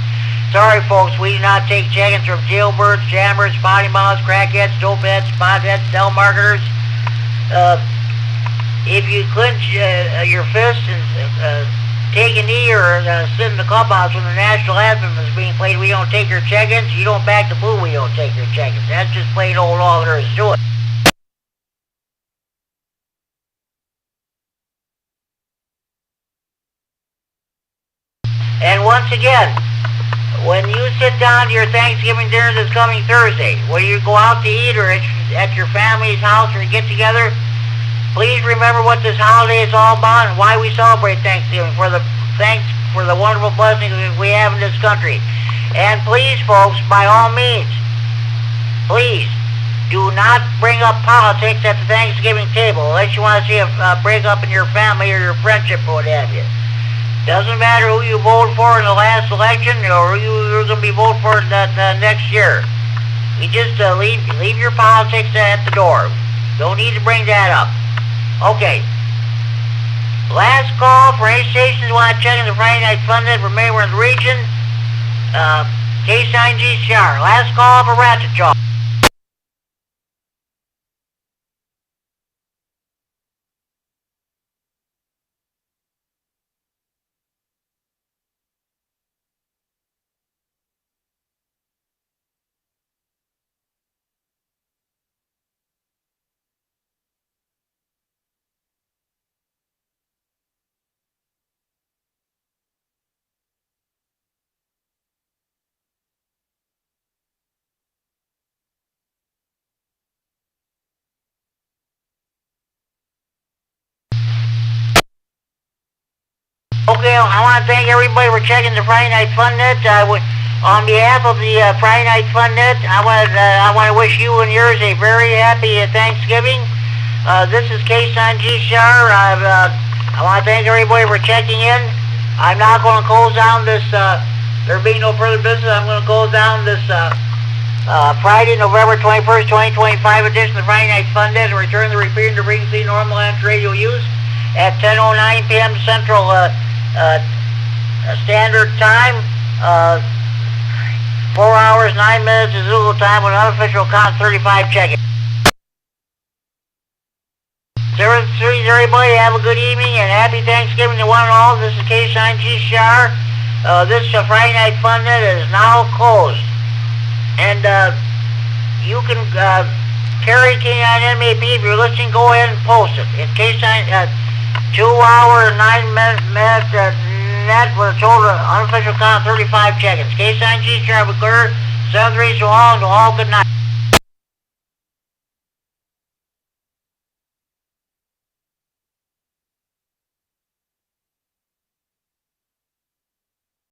Sorry, folks, we do not take check-ins from jailbirds, jammers, potty mouths, crackheads, dopeheads, spotheads, telemarketers. If you clench your fist and take a knee or sit in the clubhouse when the national anthem is being played, we don't take your check-ins. You don't back the boo, we don't take your check-ins. That's just plain old all there is to it. And once again, when you sit down to your Thanksgiving dinner this coming Thursday, whether you go out to eat or at your family's house or get together, please remember what this holiday is all about and why we celebrate Thanksgiving, for the wonderful blessings we have in this country. And please, folks, by all means, please do not bring up politics at the Thanksgiving table unless you want to see a breakup in your family or your friendship or what have you. Doesn't matter who you voted for in the last election or who you're going to be voting for the next year. You just leave your politics at the door. Don't need to bring that up. Okay. Last call for any stations who want to check in the Friday Night Fun Net from anywhere in the region. K-Sign-G-CR. Last call for Ratchet Jaw. Okay, I want to thank everybody for checking the Friday Night Fun Net. On behalf of the Friday Night Fun Net, I want to wish you and yours a very happy Thanksgiving. This is K-Sign-G-CR. I want to thank everybody for checking in. I'm now going to close down this, there being no further business, I'm going to close down this Friday, November 21st, 2025 edition of the Friday Night Fun Net and return the repeater to frequency normal Atlantic radio use at 10:09 p.m. Central Standard Time. 4 hours, 9 minutes is Zulu time with unofficial count 35 check-in. Everybody have a good evening and happy Thanksgiving to one and all. This is K-Sign-G-CR. This Friday Night Fun Net is now closed. And you can carry K9MAP if you're listening, go ahead and post it. It's K-Sign 2 hour, 9 minute net with a total unofficial count of 35 check-ins. K-Sign-G-CR, we clear 7-3 so long, to all good night.